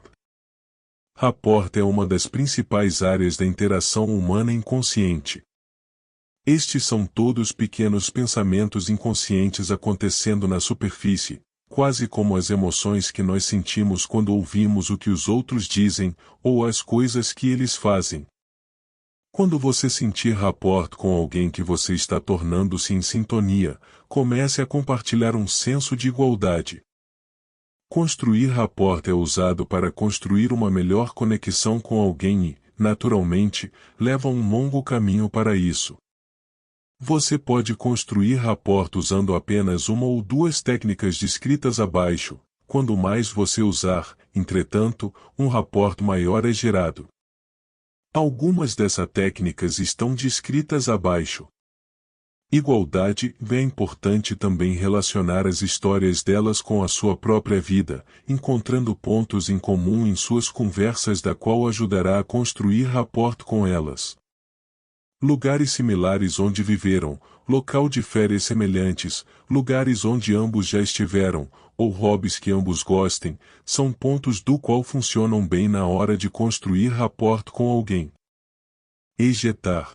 Rapport é uma das principais áreas da interação humana inconsciente. Estes são todos pequenos pensamentos inconscientes acontecendo na superfície, quase como as emoções que nós sentimos quando ouvimos o que os outros dizem, ou as coisas que eles fazem. Quando você sentir rapport com alguém que você está tornando-se em sintonia, comece a compartilhar um senso de igualdade. Construir rapport é usado para construir uma melhor conexão com alguém e, naturalmente, leva um longo caminho para isso. Você pode construir rapport usando apenas uma ou duas técnicas descritas abaixo. Quando mais você usar, entretanto, um rapport maior é gerado. Algumas dessas técnicas estão descritas abaixo. Igualdade. É importante também relacionar as histórias delas com a sua própria vida, encontrando pontos em comum em suas conversas da qual ajudará a construir rapport com elas. Lugares similares onde viveram, local de férias semelhantes, lugares onde ambos já estiveram, ou hobbies que ambos gostem, são pontos do qual funcionam bem na hora de construir rapport com alguém. Ejetar.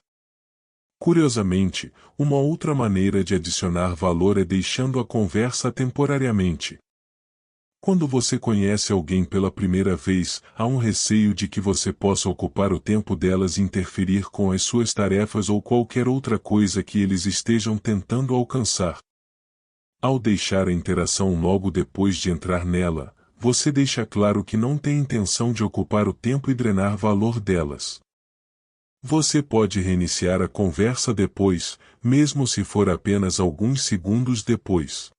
Curiosamente, uma outra maneira de adicionar valor é deixando a conversa temporariamente. Quando você conhece alguém pela primeira vez, há um receio de que você possa ocupar o tempo delas e interferir com as suas tarefas ou qualquer outra coisa que eles estejam tentando alcançar. Ao deixar a interação logo depois de entrar nela, você deixa claro que não tem intenção de ocupar o tempo e drenar valor delas. Você pode reiniciar a conversa depois, mesmo se for apenas alguns segundos depois.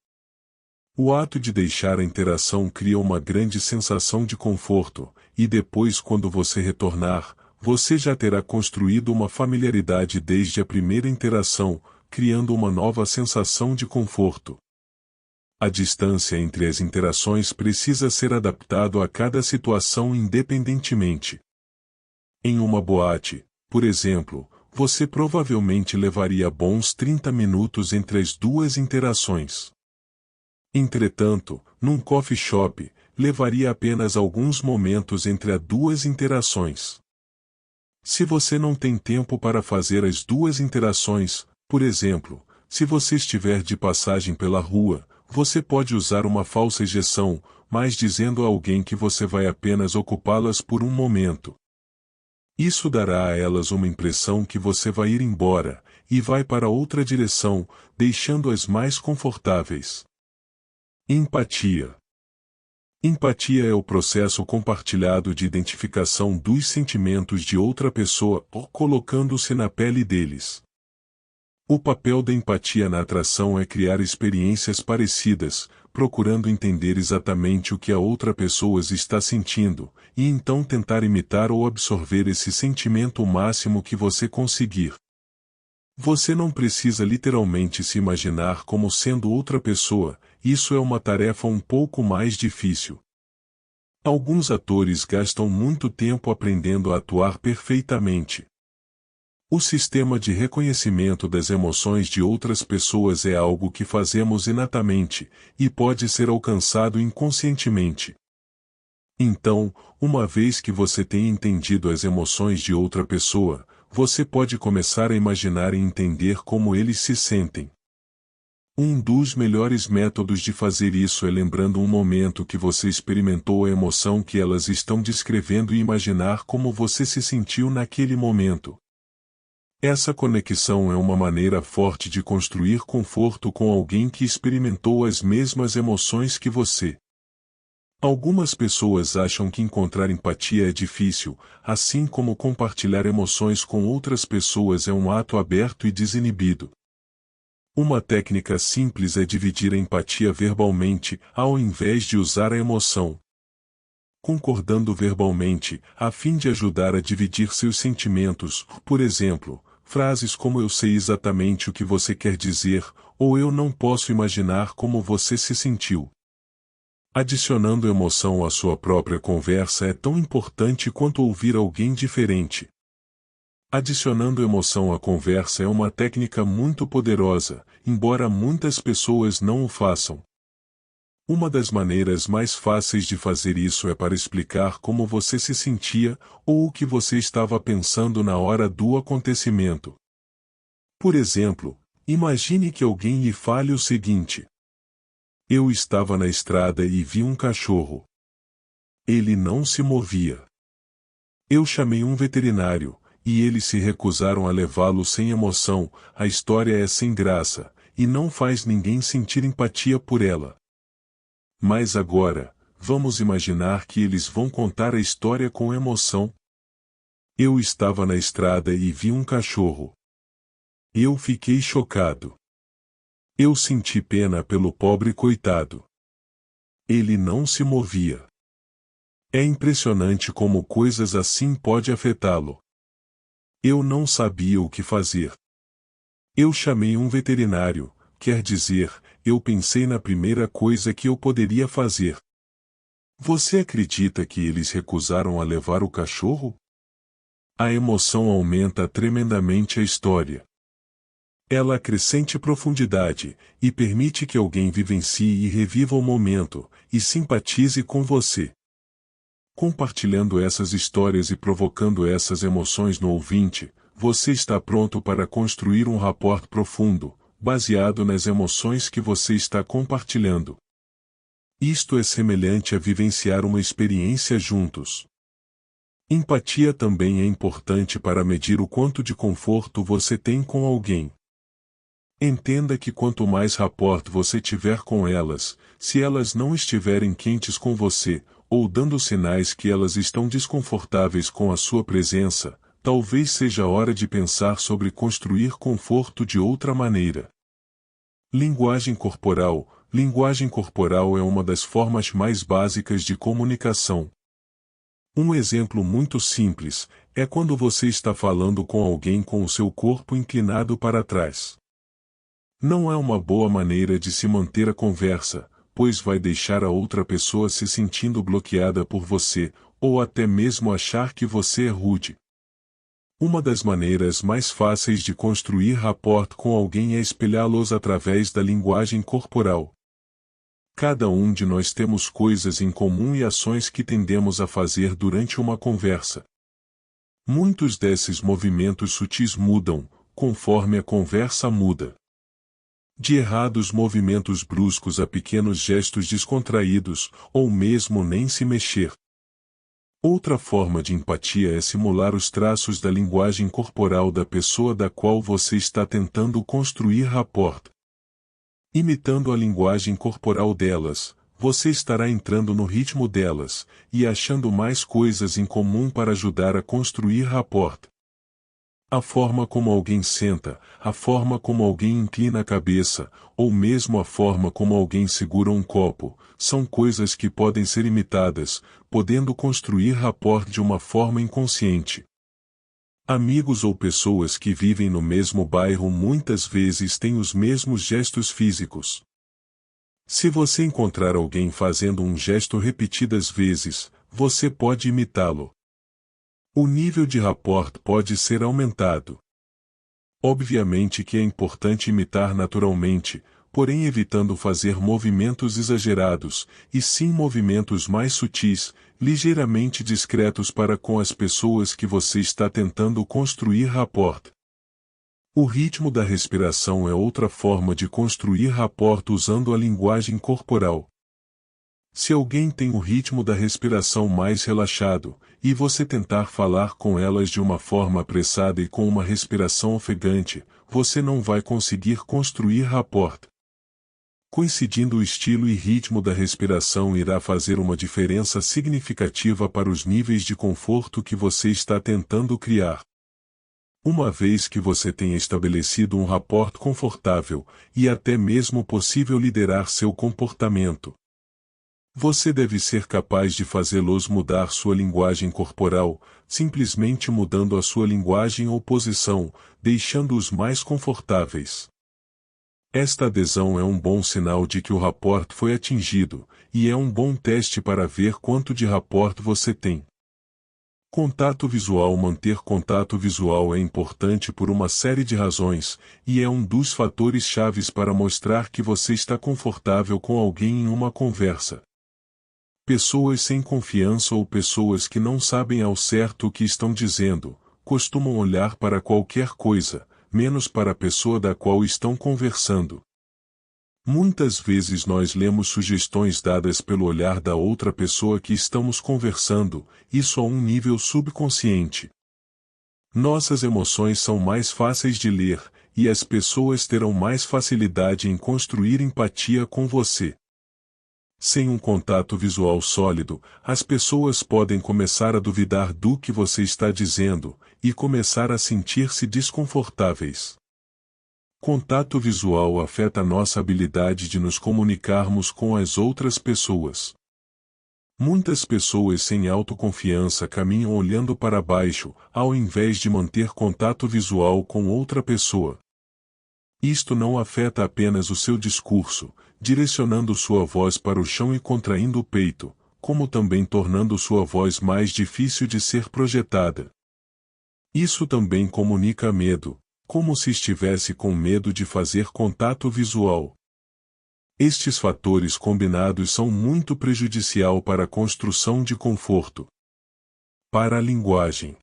O ato de deixar a interação cria uma grande sensação de conforto, e depois quando você retornar, você já terá construído uma familiaridade desde a primeira interação, criando uma nova sensação de conforto. A distância entre as interações precisa ser adaptado a cada situação independentemente. Em uma boate, por exemplo, você provavelmente levaria bons 30 minutos entre as duas interações. Entretanto, num coffee shop, levaria apenas alguns momentos entre as duas interações. Se você não tem tempo para fazer as duas interações, por exemplo, se você estiver de passagem pela rua, você pode usar uma falsa ejeção, mas dizendo a alguém que você vai apenas ocupá-las por um momento. Isso dará a elas uma impressão que você vai ir embora, e vai para outra direção, deixando-as mais confortáveis. Empatia. Empatia é o processo compartilhado de identificação dos sentimentos de outra pessoa, colocando-se na pele deles. O papel da empatia na atração é criar experiências parecidas, procurando entender exatamente o que a outra pessoa está sentindo, e então tentar imitar ou absorver esse sentimento o máximo que você conseguir. Você não precisa literalmente se imaginar como sendo outra pessoa, isso é uma tarefa um pouco mais difícil. Alguns atores gastam muito tempo aprendendo a atuar perfeitamente. O sistema de reconhecimento das emoções de outras pessoas é algo que fazemos inatamente, e pode ser alcançado inconscientemente. Então, uma vez que você tenha entendido as emoções de outra pessoa, você pode começar a imaginar e entender como eles se sentem. Um dos melhores métodos de fazer isso é lembrando um momento que você experimentou a emoção que elas estão descrevendo e imaginar como você se sentiu naquele momento. Essa conexão é uma maneira forte de construir conforto com alguém que experimentou as mesmas emoções que você. Algumas pessoas acham que encontrar empatia é difícil, assim como compartilhar emoções com outras pessoas é um ato aberto e desinibido. Uma técnica simples é dividir a empatia verbalmente, ao invés de usar a emoção. Concordando verbalmente, a fim de ajudar a dividir seus sentimentos, por exemplo, frases como "eu sei exatamente o que você quer dizer", ou "eu não posso imaginar como você se sentiu". Adicionando emoção à sua própria conversa é tão importante quanto ouvir alguém diferente. Adicionando emoção à conversa é uma técnica muito poderosa, embora muitas pessoas não o façam. Uma das maneiras mais fáceis de fazer isso é para explicar como você se sentia, ou o que você estava pensando na hora do acontecimento. Por exemplo, imagine que alguém lhe fale o seguinte: eu estava na estrada e vi um cachorro. Ele não se movia. Eu chamei um veterinário, e eles se recusaram a levá-lo sem emoção. A história é sem graça, e não faz ninguém sentir empatia por ela. Mas agora, vamos imaginar que eles vão contar a história com emoção. Eu estava na estrada e vi um cachorro. Eu fiquei chocado. Eu senti pena pelo pobre coitado. Ele não se movia. É impressionante como coisas assim podem afetá-lo. Eu não sabia o que fazer. Eu chamei um veterinário, quer dizer, eu pensei na primeira coisa que eu poderia fazer. Você acredita que eles recusaram a levar o cachorro? A emoção aumenta tremendamente a história. Ela acrescenta profundidade, e permite que alguém vivencie e reviva o momento, e simpatize com você. Compartilhando essas histórias e provocando essas emoções no ouvinte, você está pronto para construir um rapport profundo, baseado nas emoções que você está compartilhando. Isto é semelhante a vivenciar uma experiência juntos. Empatia também é importante para medir o quanto de conforto você tem com alguém. Entenda que quanto mais rapport você tiver com elas, se elas não estiverem quentes com você, ou dando sinais que elas estão desconfortáveis com a sua presença, talvez seja hora de pensar sobre construir conforto de outra maneira. Linguagem corporal. Linguagem corporal é uma das formas mais básicas de comunicação. Um exemplo muito simples é quando você está falando com alguém com o seu corpo inclinado para trás. Não é uma boa maneira de se manter a conversa, pois vai deixar a outra pessoa se sentindo bloqueada por você, ou até mesmo achar que você é rude. Uma das maneiras mais fáceis de construir rapport com alguém é espelhá-los através da linguagem corporal. Cada um de nós temos coisas em comum e ações que tendemos a fazer durante uma conversa. Muitos desses movimentos sutis mudam, conforme a conversa muda. De errados movimentos bruscos a pequenos gestos descontraídos, ou mesmo nem se mexer. Outra forma de empatia é simular os traços da linguagem corporal da pessoa da qual você está tentando construir rapport. Imitando a linguagem corporal delas, você estará entrando no ritmo delas, e achando mais coisas em comum para ajudar a construir rapport. A forma como alguém senta, a forma como alguém inclina a cabeça, ou mesmo a forma como alguém segura um copo, são coisas que podem ser imitadas, podendo construir rapport de uma forma inconsciente. Amigos ou pessoas que vivem no mesmo bairro muitas vezes têm os mesmos gestos físicos. Se você encontrar alguém fazendo um gesto repetidas vezes, você pode imitá-lo. O nível de rapport pode ser aumentado. Obviamente que é importante imitar naturalmente, porém evitando fazer movimentos exagerados, e sim movimentos mais sutis, ligeiramente discretos para com as pessoas que você está tentando construir rapport. O ritmo da respiração é outra forma de construir rapport usando a linguagem corporal. Se alguém tem o ritmo da respiração mais relaxado, e você tentar falar com elas de uma forma apressada e com uma respiração ofegante, você não vai conseguir construir rapport. Coincidindo o estilo e ritmo da respiração irá fazer uma diferença significativa para os níveis de conforto que você está tentando criar. Uma vez que você tenha estabelecido um rapport confortável, e até mesmo possível liderar seu comportamento, você deve ser capaz de fazê-los mudar sua linguagem corporal, simplesmente mudando a sua linguagem ou posição, deixando-os mais confortáveis. Esta adesão é um bom sinal de que o rapport foi atingido, e é um bom teste para ver quanto de rapport você tem. Contato visual. Manter contato visual é importante por uma série de razões, e é um dos fatores chaves para mostrar que você está confortável com alguém em uma conversa. Pessoas sem confiança ou pessoas que não sabem ao certo o que estão dizendo, costumam olhar para qualquer coisa, menos para a pessoa da qual estão conversando. Muitas vezes nós lemos sugestões dadas pelo olhar da outra pessoa que estamos conversando, isso a um nível subconsciente. Nossas emoções são mais fáceis de ler, e as pessoas terão mais facilidade em construir empatia com você. Sem um contato visual sólido, as pessoas podem começar a duvidar do que você está dizendo, e começar a sentir-se desconfortáveis. Contato visual afeta nossa habilidade de nos comunicarmos com as outras pessoas. Muitas pessoas sem autoconfiança caminham olhando para baixo, ao invés de manter contato visual com outra pessoa. Isto não afeta apenas o seu discurso, direcionando sua voz para o chão e contraindo o peito, como também tornando sua voz mais difícil de ser projetada. Isso também comunica medo, como se estivesse com medo de fazer contato visual. Estes fatores combinados são muito prejudicial para a construção de conforto. Paralinguagem.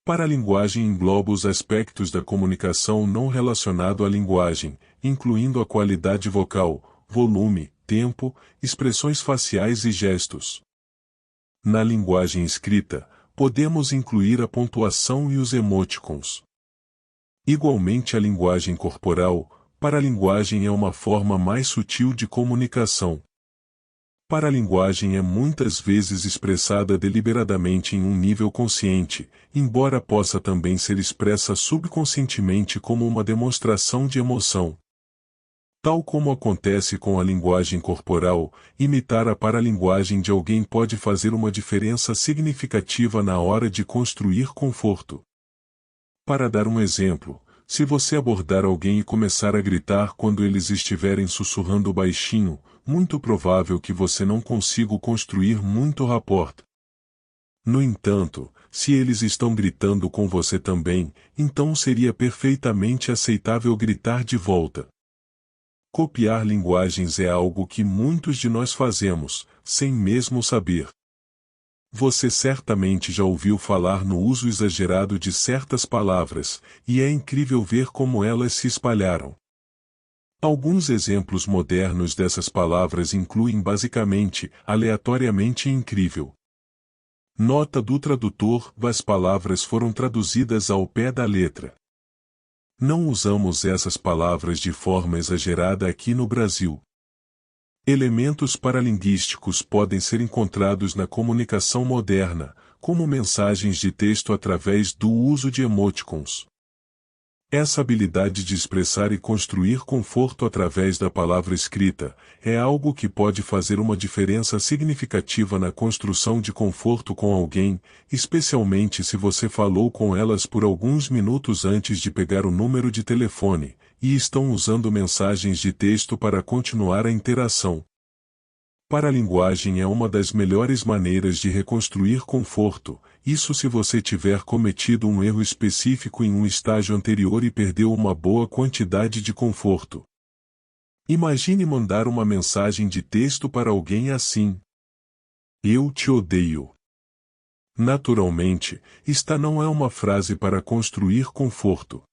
Paralinguagem engloba os aspectos da comunicação não relacionado à linguagem, incluindo a qualidade vocal, volume, tempo, expressões faciais e gestos. Na linguagem escrita, podemos incluir a pontuação e os emoticons. Igualmente a linguagem corporal, paralinguagem é uma forma mais sutil de comunicação. Paralinguagem é muitas vezes expressada deliberadamente em um nível consciente, embora possa também ser expressa subconscientemente como uma demonstração de emoção. Tal como acontece com a linguagem corporal, imitar a paralinguagem de alguém pode fazer uma diferença significativa na hora de construir conforto. Para dar um exemplo, se você abordar alguém e começar a gritar quando eles estiverem sussurrando baixinho, muito provável que você não consiga construir muito rapport. No entanto, se eles estão gritando com você também, então seria perfeitamente aceitável gritar de volta. Copiar linguagens é algo que muitos de nós fazemos, sem mesmo saber. Você certamente já ouviu falar no uso exagerado de certas palavras, e é incrível ver como elas se espalharam. Alguns exemplos modernos dessas palavras incluem basicamente, aleatoriamente e incrível. Nota do tradutor: as palavras foram traduzidas ao pé da letra. Não usamos essas palavras de forma exagerada aqui no Brasil. Elementos paralinguísticos podem ser encontrados na comunicação moderna, como mensagens de texto através do uso de emoticons. Essa habilidade de expressar e construir conforto através da palavra escrita é algo que pode fazer uma diferença significativa na construção de conforto com alguém, especialmente se você falou com elas por alguns minutos antes de pegar o número de telefone, e estão usando mensagens de texto para continuar a interação. Paralinguagem é uma das melhores maneiras de reconstruir conforto, isso se você tiver cometido um erro específico em um estágio anterior e perdeu uma boa quantidade de conforto. Imagine mandar uma mensagem de texto para alguém assim: "Eu te odeio." Naturalmente, esta não é uma frase para construir conforto.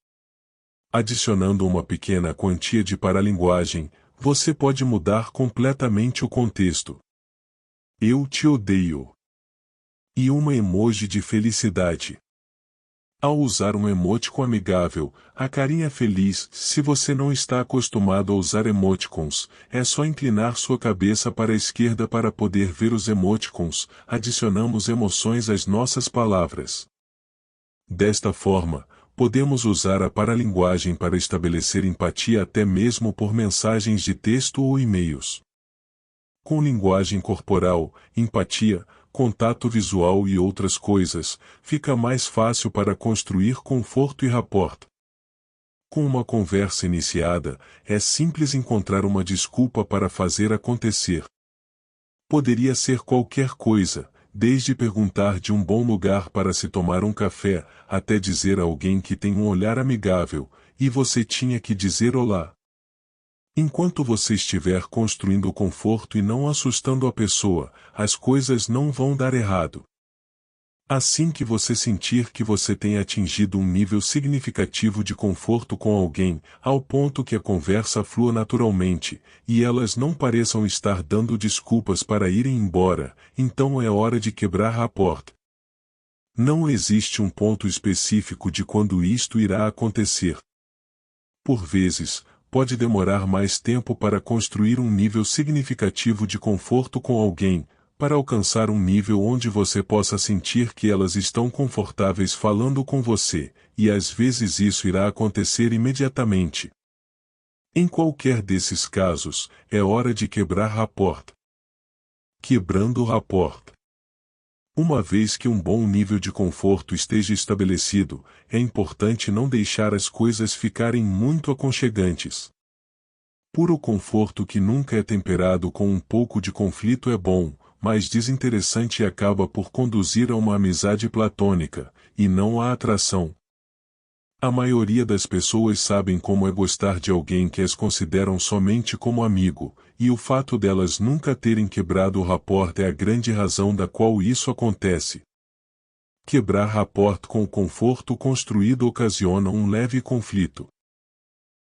Adicionando uma pequena quantia de paralinguagem, você pode mudar completamente o contexto. "Eu te odeio." E uma emoji de felicidade. Ao usar um emoticon amigável, a carinha feliz, se você não está acostumado a usar emoticons, é só inclinar sua cabeça para a esquerda para poder ver os emoticons, adicionamos emoções às nossas palavras. Desta forma, podemos usar a paralinguagem para estabelecer empatia até mesmo por mensagens de texto ou e-mails. Com linguagem corporal, empatia, contato visual e outras coisas, fica mais fácil para construir conforto e rapport. Com uma conversa iniciada, é simples encontrar uma desculpa para fazer acontecer. Poderia ser qualquer coisa, desde perguntar de um bom lugar para se tomar um café, até dizer a alguém que tem um olhar amigável, e você tinha que dizer olá. Enquanto você estiver construindo o conforto e não assustando a pessoa, as coisas não vão dar errado. Assim que você sentir que você tem atingido um nível significativo de conforto com alguém, ao ponto que a conversa flua naturalmente, e elas não pareçam estar dando desculpas para irem embora, então é hora de quebrar rapport. Não existe um ponto específico de quando isto irá acontecer. Por vezes, pode demorar mais tempo para construir um nível significativo de conforto com alguém, para alcançar um nível onde você possa sentir que elas estão confortáveis falando com você, e às vezes isso irá acontecer imediatamente. Em qualquer desses casos, é hora de quebrar rapport. Quebrando rapport. Uma vez que um bom nível de conforto esteja estabelecido, é importante não deixar as coisas ficarem muito aconchegantes. Puro conforto que nunca é temperado com um pouco de conflito é bom, mas desinteressante e acaba por conduzir a uma amizade platônica, e não à atração. A maioria das pessoas sabem como é gostar de alguém que as consideram somente como amigo, e o fato delas nunca terem quebrado o rapport é a grande razão da qual isso acontece. Quebrar rapport com o conforto construído ocasiona um leve conflito.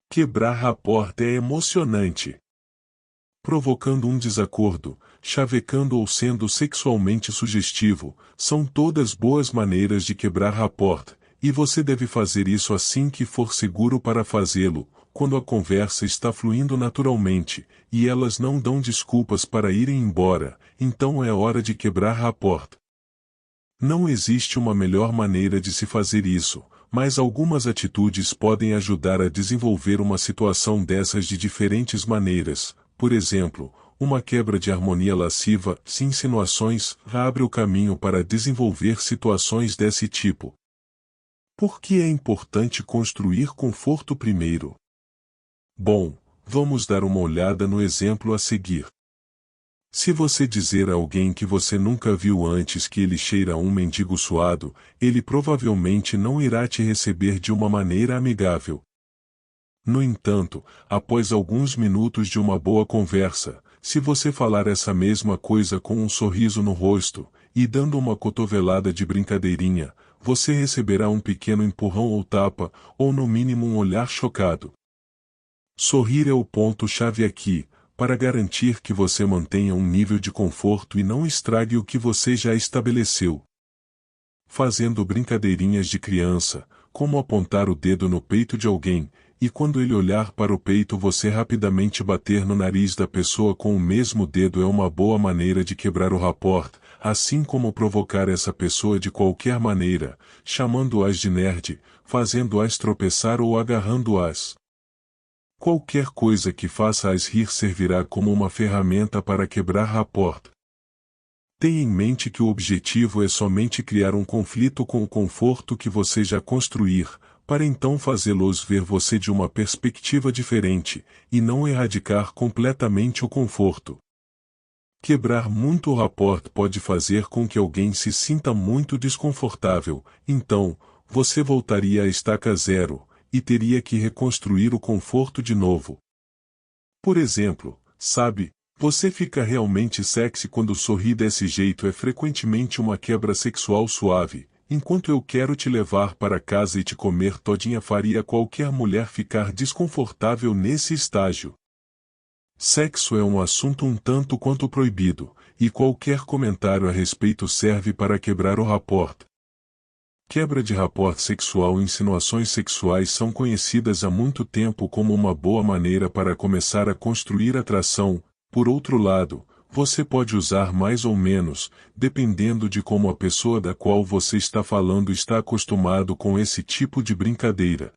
Quebrar rapport é emocionante. Provocando um desacordo, chavecando ou sendo sexualmente sugestivo, são todas boas maneiras de quebrar rapport, e você deve fazer isso assim que for seguro para fazê-lo, quando a conversa está fluindo naturalmente, e elas não dão desculpas para irem embora, então é hora de quebrar rapport. Não existe uma melhor maneira de se fazer isso, mas algumas atitudes podem ajudar a desenvolver uma situação dessas de diferentes maneiras. Por exemplo, uma quebra de harmonia lasciva, sem insinuações, abre o caminho para desenvolver situações desse tipo. Por que é importante construir conforto primeiro? Bom, vamos dar uma olhada no exemplo a seguir. Se você dizer a alguém que você nunca viu antes que ele cheira a um mendigo suado, ele provavelmente não irá te receber de uma maneira amigável. No entanto, após alguns minutos de uma boa conversa, se você falar essa mesma coisa com um sorriso no rosto, e dando uma cotovelada de brincadeirinha, você receberá um pequeno empurrão ou tapa, ou no mínimo um olhar chocado. Sorrir é o ponto-chave aqui, para garantir que você mantenha um nível de conforto e não estrague o que você já estabeleceu. Fazendo brincadeirinhas de criança, como apontar o dedo no peito de alguém, e quando ele olhar para o peito você rapidamente bater no nariz da pessoa com o mesmo dedo é uma boa maneira de quebrar o rapport, assim como provocar essa pessoa de qualquer maneira, chamando-as de nerd, fazendo-as tropeçar ou agarrando-as. Qualquer coisa que faça-as rir servirá como uma ferramenta para quebrar rapport. Tenha em mente que o objetivo é somente criar um conflito com o conforto que você já construir, para então fazê-los ver você de uma perspectiva diferente, e não erradicar completamente o conforto. Quebrar muito o rapport pode fazer com que alguém se sinta muito desconfortável, então, você voltaria à estaca zero, e teria que reconstruir o conforto de novo. Por exemplo, sabe, você fica realmente sexy quando sorri desse jeito é frequentemente uma quebra sexual suave, enquanto eu quero te levar para casa e te comer todinha faria qualquer mulher ficar desconfortável nesse estágio. Sexo é um assunto um tanto quanto proibido, e qualquer comentário a respeito serve para quebrar o rapport. Quebra de rapport sexual e insinuações sexuais são conhecidas há muito tempo como uma boa maneira para começar a construir atração. Por outro lado, você pode usar mais ou menos, dependendo de como a pessoa da qual você está falando está acostumado com esse tipo de brincadeira.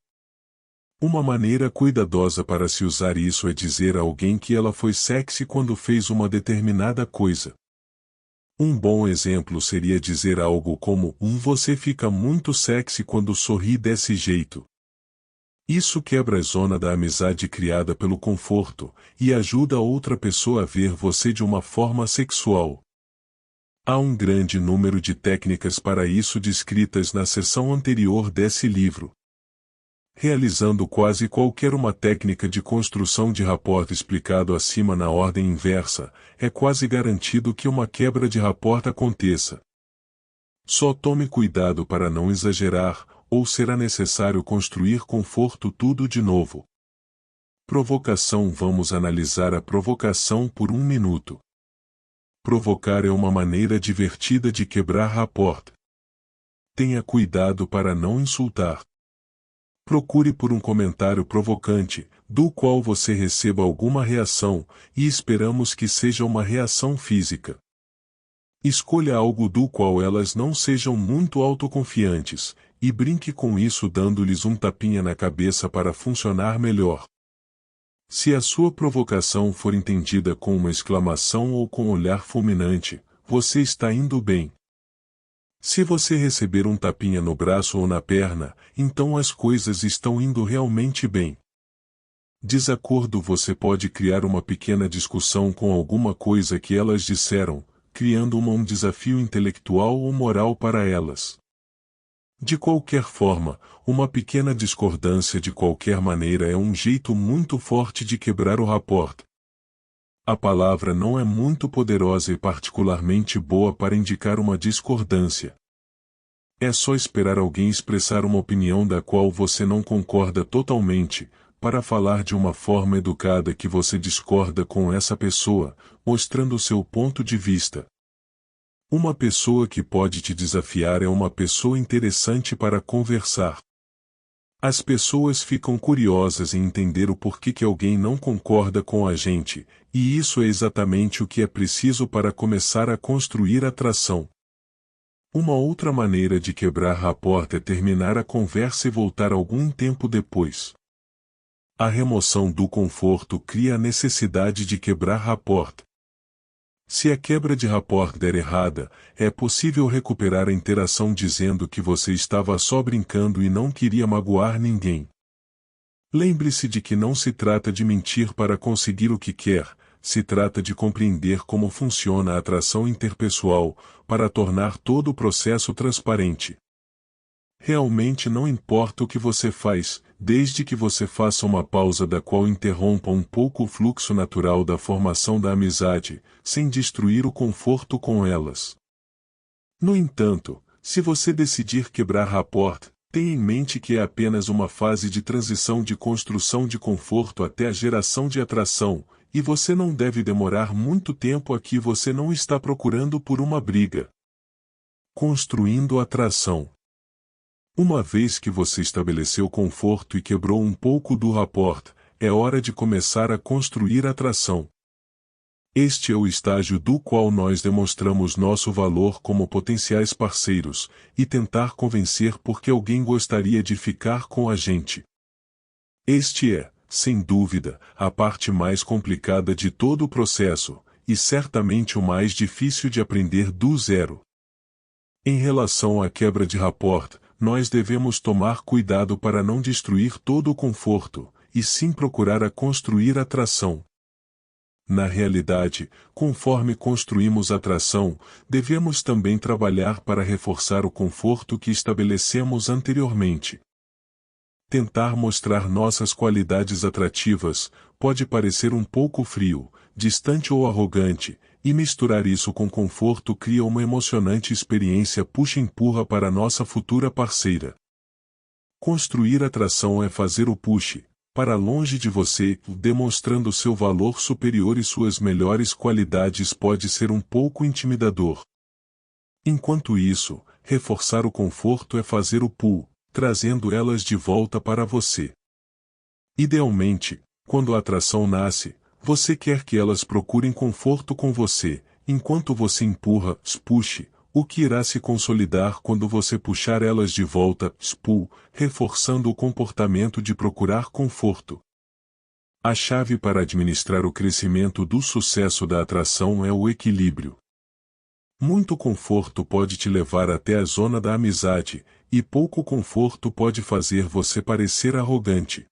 Uma maneira cuidadosa para se usar isso é dizer a alguém que ela foi sexy quando fez uma determinada coisa. Um bom exemplo seria dizer algo como você fica muito sexy quando sorri desse jeito. Isso quebra a zona da amizade criada pelo conforto, e ajuda a outra pessoa a ver você de uma forma sexual. Há um grande número de técnicas para isso descritas na seção anterior desse livro. Realizando quase qualquer uma técnica de construção de rapport explicado acima na ordem inversa, é quase garantido que uma quebra de rapport aconteça. Só tome cuidado para não exagerar, ou será necessário construir conforto tudo de novo. Provocação. Vamos analisar a provocação por 1 minuto. Provocar é uma maneira divertida de quebrar rapport. Tenha cuidado para não insultar. Procure por um comentário provocante, do qual você receba alguma reação, e esperamos que seja uma reação física. Escolha algo do qual elas não sejam muito autoconfiantes, e brinque com isso dando-lhes um tapinha na cabeça para funcionar melhor. Se a sua provocação for entendida com uma exclamação ou com um olhar fulminante, você está indo bem. Se você receber um tapinha no braço ou na perna, então as coisas estão indo realmente bem. Desacordo. Você pode criar uma pequena discussão com alguma coisa que elas disseram, criando um desafio intelectual ou moral para elas. De qualquer forma, uma pequena discordância de qualquer maneira é um jeito muito forte de quebrar o rapport. A palavra não é muito poderosa e particularmente boa para indicar uma discordância. É só esperar alguém expressar uma opinião da qual você não concorda totalmente, para falar de uma forma educada que você discorda com essa pessoa, mostrando seu ponto de vista. Uma pessoa que pode te desafiar é uma pessoa interessante para conversar. As pessoas ficam curiosas em entender o porquê que alguém não concorda com a gente, e isso é exatamente o que é preciso para começar a construir atração. Uma outra maneira de quebrar rapport é terminar a conversa e voltar algum tempo depois. A remoção do conforto cria a necessidade de quebrar rapport. Se a quebra de rapport der errada, é possível recuperar a interação dizendo que você estava só brincando e não queria magoar ninguém. Lembre-se de que não se trata de mentir para conseguir o que quer, se trata de compreender como funciona a atração interpessoal, para tornar todo o processo transparente. Realmente não importa o que você faz, desde que você faça uma pausa da qual interrompa um pouco o fluxo natural da formação da amizade, sem destruir o conforto com elas. No entanto, se você decidir quebrar rapport, tenha em mente que é apenas uma fase de transição de construção de conforto até a geração de atração, e você não deve demorar muito tempo aqui. Você não está procurando por uma briga. Construindo atração. Uma vez que você estabeleceu conforto e quebrou um pouco do rapport, é hora de começar a construir atração. Este é o estágio do qual nós demonstramos nosso valor como potenciais parceiros, e tentar convencer por que alguém gostaria de ficar com a gente. Este é, sem dúvida, a parte mais complicada de todo o processo, e certamente o mais difícil de aprender do zero. Em relação à quebra de rapport, nós devemos tomar cuidado para não destruir todo o conforto, e sim procurar a construir atração. Na realidade, conforme construímos atração, devemos também trabalhar para reforçar o conforto que estabelecemos anteriormente. Tentar mostrar nossas qualidades atrativas pode parecer um pouco frio, distante ou arrogante, e misturar isso com conforto cria uma emocionante experiência puxa-empurra para nossa futura parceira. Construir atração é fazer o push para longe de você, demonstrando seu valor superior e suas melhores qualidades pode ser um pouco intimidador. Enquanto isso, reforçar o conforto é fazer o pull, trazendo elas de volta para você. Idealmente, quando a atração nasce, você quer que elas procurem conforto com você, enquanto você empurra, puxe, o que irá se consolidar quando você puxar elas de volta, pull, reforçando o comportamento de procurar conforto. A chave para administrar o crescimento do sucesso da atração é o equilíbrio. Muito conforto pode te levar até a zona da amizade, e pouco conforto pode fazer você parecer arrogante.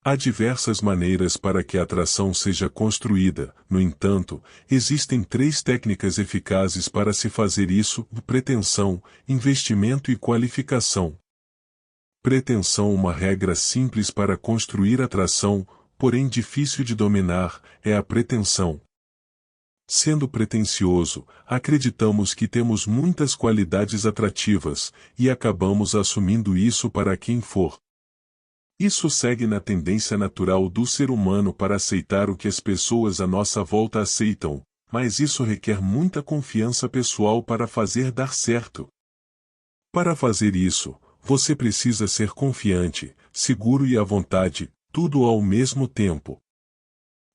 Há diversas maneiras para que a atração seja construída, no entanto, existem 3 técnicas eficazes para se fazer isso: pretensão, investimento e qualificação. Pretensão. Uma regra simples para construir atração, porém difícil de dominar, é a pretensão. Sendo pretensioso, acreditamos que temos muitas qualidades atrativas, e acabamos assumindo isso para quem for. Isso segue na tendência natural do ser humano para aceitar o que as pessoas à nossa volta aceitam, mas isso requer muita confiança pessoal para fazer dar certo. Para fazer isso, você precisa ser confiante, seguro e à vontade, tudo ao mesmo tempo.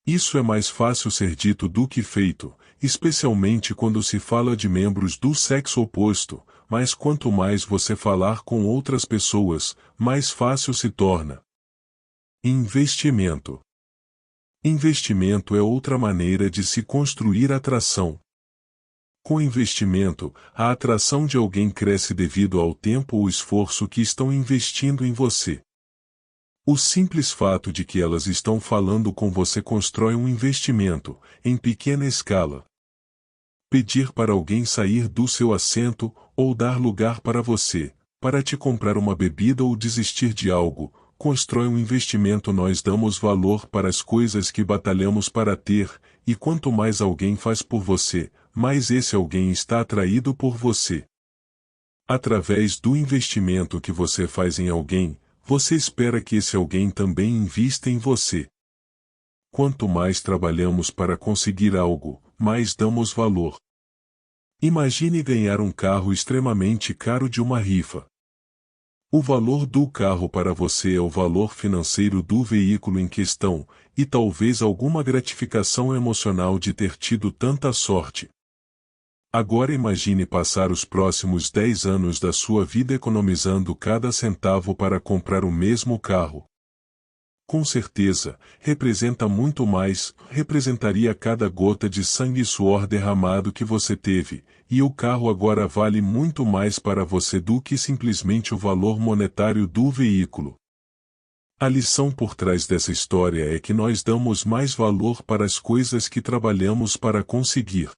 Isso é mais fácil ser dito do que feito, especialmente quando se fala de membros do sexo oposto, mas quanto mais você falar com outras pessoas, mais fácil se torna. Investimento. Investimento é outra maneira de se construir atração. Com investimento, a atração de alguém cresce devido ao tempo ou esforço que estão investindo em você. O simples fato de que elas estão falando com você constrói um investimento, em pequena escala. Pedir para alguém sair do seu assento, ou dar lugar para você, para te comprar uma bebida ou desistir de algo, constrói um investimento. Nós damos valor para as coisas que batalhamos para ter, e quanto mais alguém faz por você, mais esse alguém está atraído por você. Através do investimento que você faz em alguém, você espera que esse alguém também invista em você. Quanto mais trabalhamos para conseguir algo, mais damos valor. Imagine ganhar um carro extremamente caro de uma rifa. O valor do carro para você é o valor financeiro do veículo em questão, e talvez alguma gratificação emocional de ter tido tanta sorte. Agora imagine passar os próximos 10 anos da sua vida economizando cada centavo para comprar o mesmo carro. Com certeza, representaria cada gota de sangue e suor derramado que você teve, e o carro agora vale muito mais para você do que simplesmente o valor monetário do veículo. A lição por trás dessa história é que nós damos mais valor para as coisas que trabalhamos para conseguir.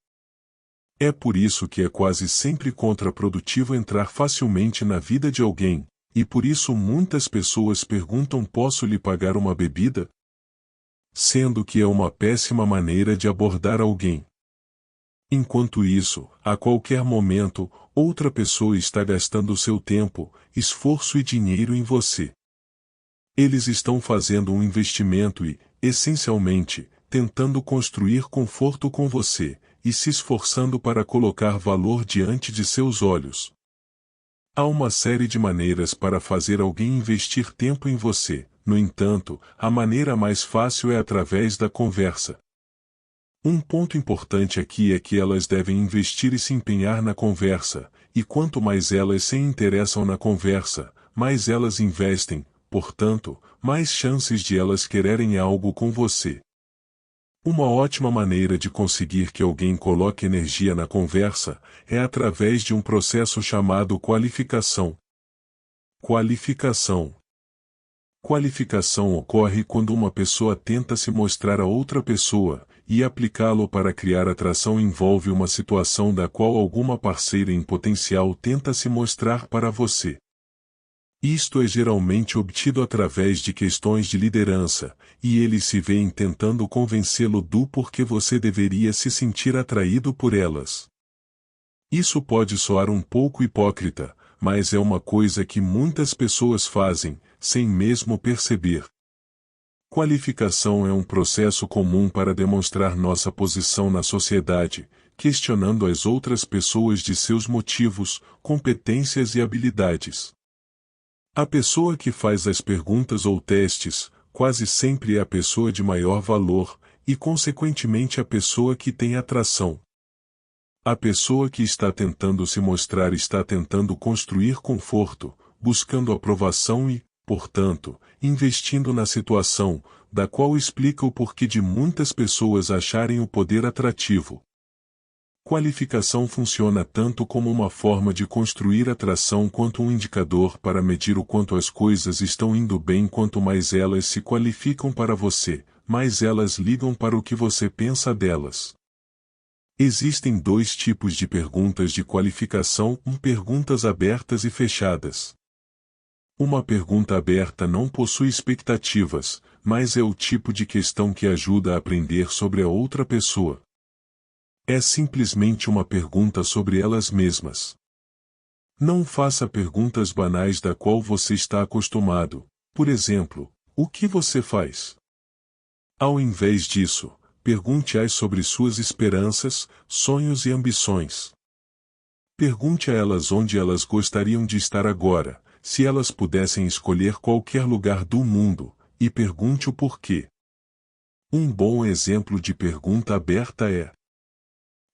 É por isso que é quase sempre contraprodutivo entrar facilmente na vida de alguém, e por isso muitas pessoas perguntam: posso lhe pagar uma bebida? Sendo que é uma péssima maneira de abordar alguém. Enquanto isso, a qualquer momento, outra pessoa está gastando seu tempo, esforço e dinheiro em você. Eles estão fazendo um investimento e, essencialmente, tentando construir conforto com você, e se esforçando para colocar valor diante de seus olhos. Há uma série de maneiras para fazer alguém investir tempo em você, no entanto, a maneira mais fácil é através da conversa. Um ponto importante aqui é que elas devem investir e se empenhar na conversa, e quanto mais elas se interessam na conversa, mais elas investem, portanto, mais chances de elas quererem algo com você. Uma ótima maneira de conseguir que alguém coloque energia na conversa é através de um processo chamado qualificação. Qualificação. Qualificação ocorre quando uma pessoa tenta se mostrar a outra pessoa, e aplicá-lo para criar atração envolve uma situação da qual alguma parceira em potencial tenta se mostrar para você. Isto é geralmente obtido através de questões de liderança, e eles se veem tentando convencê-lo do porquê você deveria se sentir atraído por elas. Isso pode soar um pouco hipócrita, mas é uma coisa que muitas pessoas fazem, sem mesmo perceber. Qualificação é um processo comum para demonstrar nossa posição na sociedade, questionando as outras pessoas de seus motivos, competências e habilidades. A pessoa que faz as perguntas ou testes, quase sempre é a pessoa de maior valor, e consequentemente a pessoa que tem atração. A pessoa que está tentando se mostrar está tentando construir conforto, buscando aprovação e, portanto, investindo na situação, da qual explica o porquê de muitas pessoas acharem o poder atrativo. Qualificação funciona tanto como uma forma de construir atração quanto um indicador para medir o quanto as coisas estão indo bem. Quanto mais elas se qualificam para você, mais elas ligam para o que você pensa delas. Existem dois tipos de perguntas de qualificação: perguntas abertas e fechadas. Uma pergunta aberta não possui expectativas, mas é o tipo de questão que ajuda a aprender sobre a outra pessoa. É simplesmente uma pergunta sobre elas mesmas. Não faça perguntas banais da qual você está acostumado. Por exemplo, o que você faz? Ao invés disso, pergunte-as sobre suas esperanças, sonhos e ambições. Pergunte a elas onde elas gostariam de estar agora, se elas pudessem escolher qualquer lugar do mundo, e pergunte o porquê. Um bom exemplo de pergunta aberta é: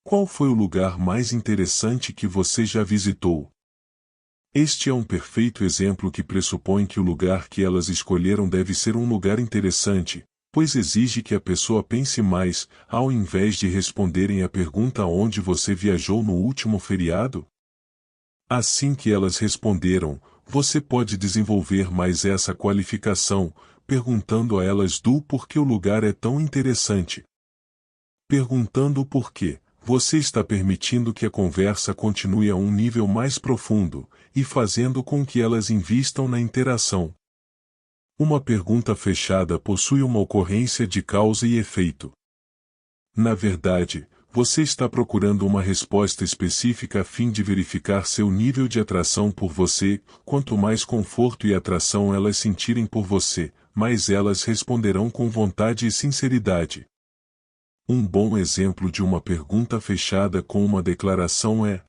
qual foi o lugar mais interessante que você já visitou? Este é um perfeito exemplo que pressupõe que o lugar que elas escolheram deve ser um lugar interessante, pois exige que a pessoa pense mais, ao invés de responderem a pergunta onde você viajou no último feriado. Assim que elas responderam, você pode desenvolver mais essa qualificação, perguntando a elas do porquê o lugar é tão interessante. Perguntando o porquê, você está permitindo que a conversa continue a um nível mais profundo, e fazendo com que elas invistam na interação. Uma pergunta fechada possui uma ocorrência de causa e efeito. Na verdade, você está procurando uma resposta específica a fim de verificar seu nível de atração por você. Quanto mais conforto e atração elas sentirem por você, mais elas responderão com vontade e sinceridade. Um bom exemplo de uma pergunta fechada com uma declaração é: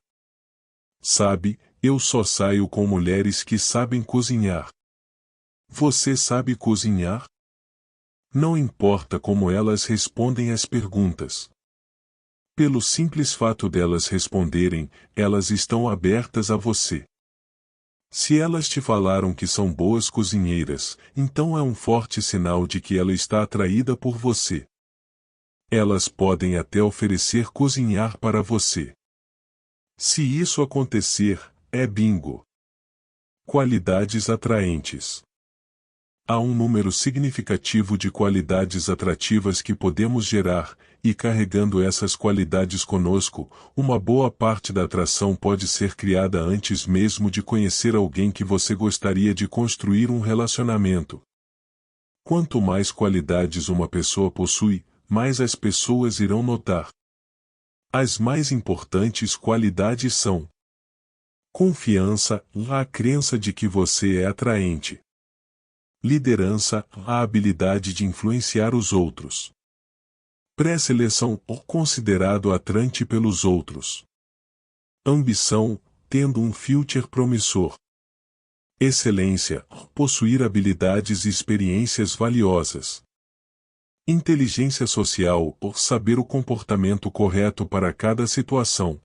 sabe, eu só saio com mulheres que sabem cozinhar. Você sabe cozinhar? Não importa como elas respondem às perguntas. Pelo simples fato delas responderem, elas estão abertas a você. Se elas te falaram que são boas cozinheiras, então é um forte sinal de que ela está atraída por você. Elas podem até oferecer cozinhar para você. Se isso acontecer, é bingo. Qualidades atraentes. Há um número significativo de qualidades atrativas que podemos gerar, e carregando essas qualidades conosco, uma boa parte da atração pode ser criada antes mesmo de conhecer alguém que você gostaria de construir um relacionamento. Quanto mais qualidades uma pessoa possui, mais as pessoas irão notar. As mais importantes qualidades são: confiança, a crença de que você é atraente. Liderança, a habilidade de influenciar os outros. Pré-seleção, considerado atraente pelos outros. Ambição, tendo um future promissor. Excelência, possuir habilidades e experiências valiosas. Inteligência social, saber o comportamento correto para cada situação.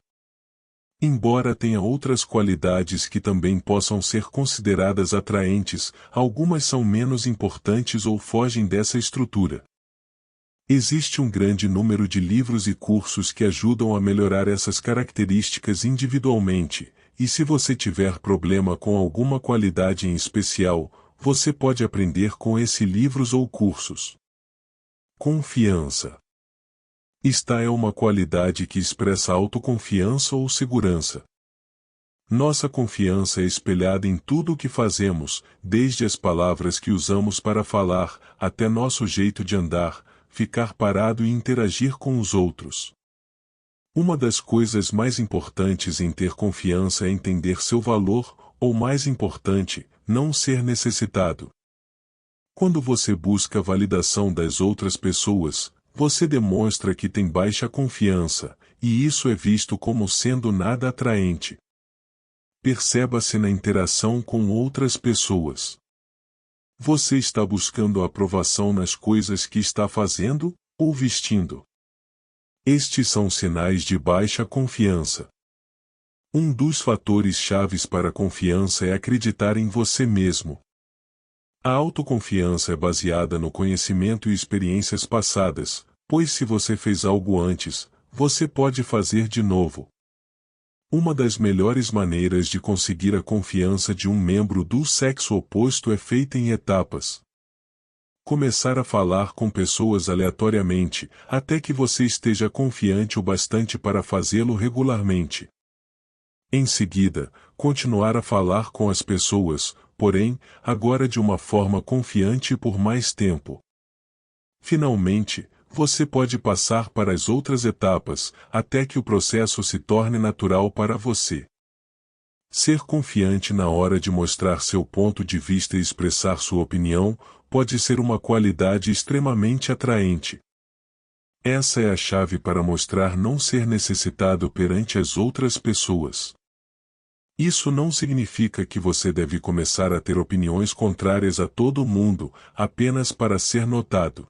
Embora tenha outras qualidades que também possam ser consideradas atraentes, algumas são menos importantes ou fogem dessa estrutura. Existe um grande número de livros e cursos que ajudam a melhorar essas características individualmente, e se você tiver problema com alguma qualidade em especial, você pode aprender com esses livros ou cursos. Confiança. Esta é uma qualidade que expressa autoconfiança ou segurança. Nossa confiança é espelhada em tudo o que fazemos, desde as palavras que usamos para falar, até nosso jeito de andar, ficar parado e interagir com os outros. Uma das coisas mais importantes em ter confiança é entender seu valor, ou mais importante, não ser necessitado. Quando você busca a validação das outras pessoas, você demonstra que tem baixa confiança, e isso é visto como sendo nada atraente. Perceba-se na interação com outras pessoas. Você está buscando aprovação nas coisas que está fazendo, ou vestindo? Estes são sinais de baixa confiança. Um dos fatores chaves para a confiança é acreditar em você mesmo. A autoconfiança é baseada no conhecimento e experiências passadas, pois se você fez algo antes, você pode fazer de novo. Uma das melhores maneiras de conseguir a confiança de um membro do sexo oposto é feita em etapas. Começar a falar com pessoas aleatoriamente, até que você esteja confiante o bastante para fazê-lo regularmente. Em seguida, continuar a falar com as pessoas, porém, agora de uma forma confiante por mais tempo. Finalmente, você pode passar para as outras etapas, até que o processo se torne natural para você. Ser confiante na hora de mostrar seu ponto de vista e expressar sua opinião, pode ser uma qualidade extremamente atraente. Essa é a chave para mostrar não ser necessitado perante as outras pessoas. Isso não significa que você deve começar a ter opiniões contrárias a todo mundo, apenas para ser notado.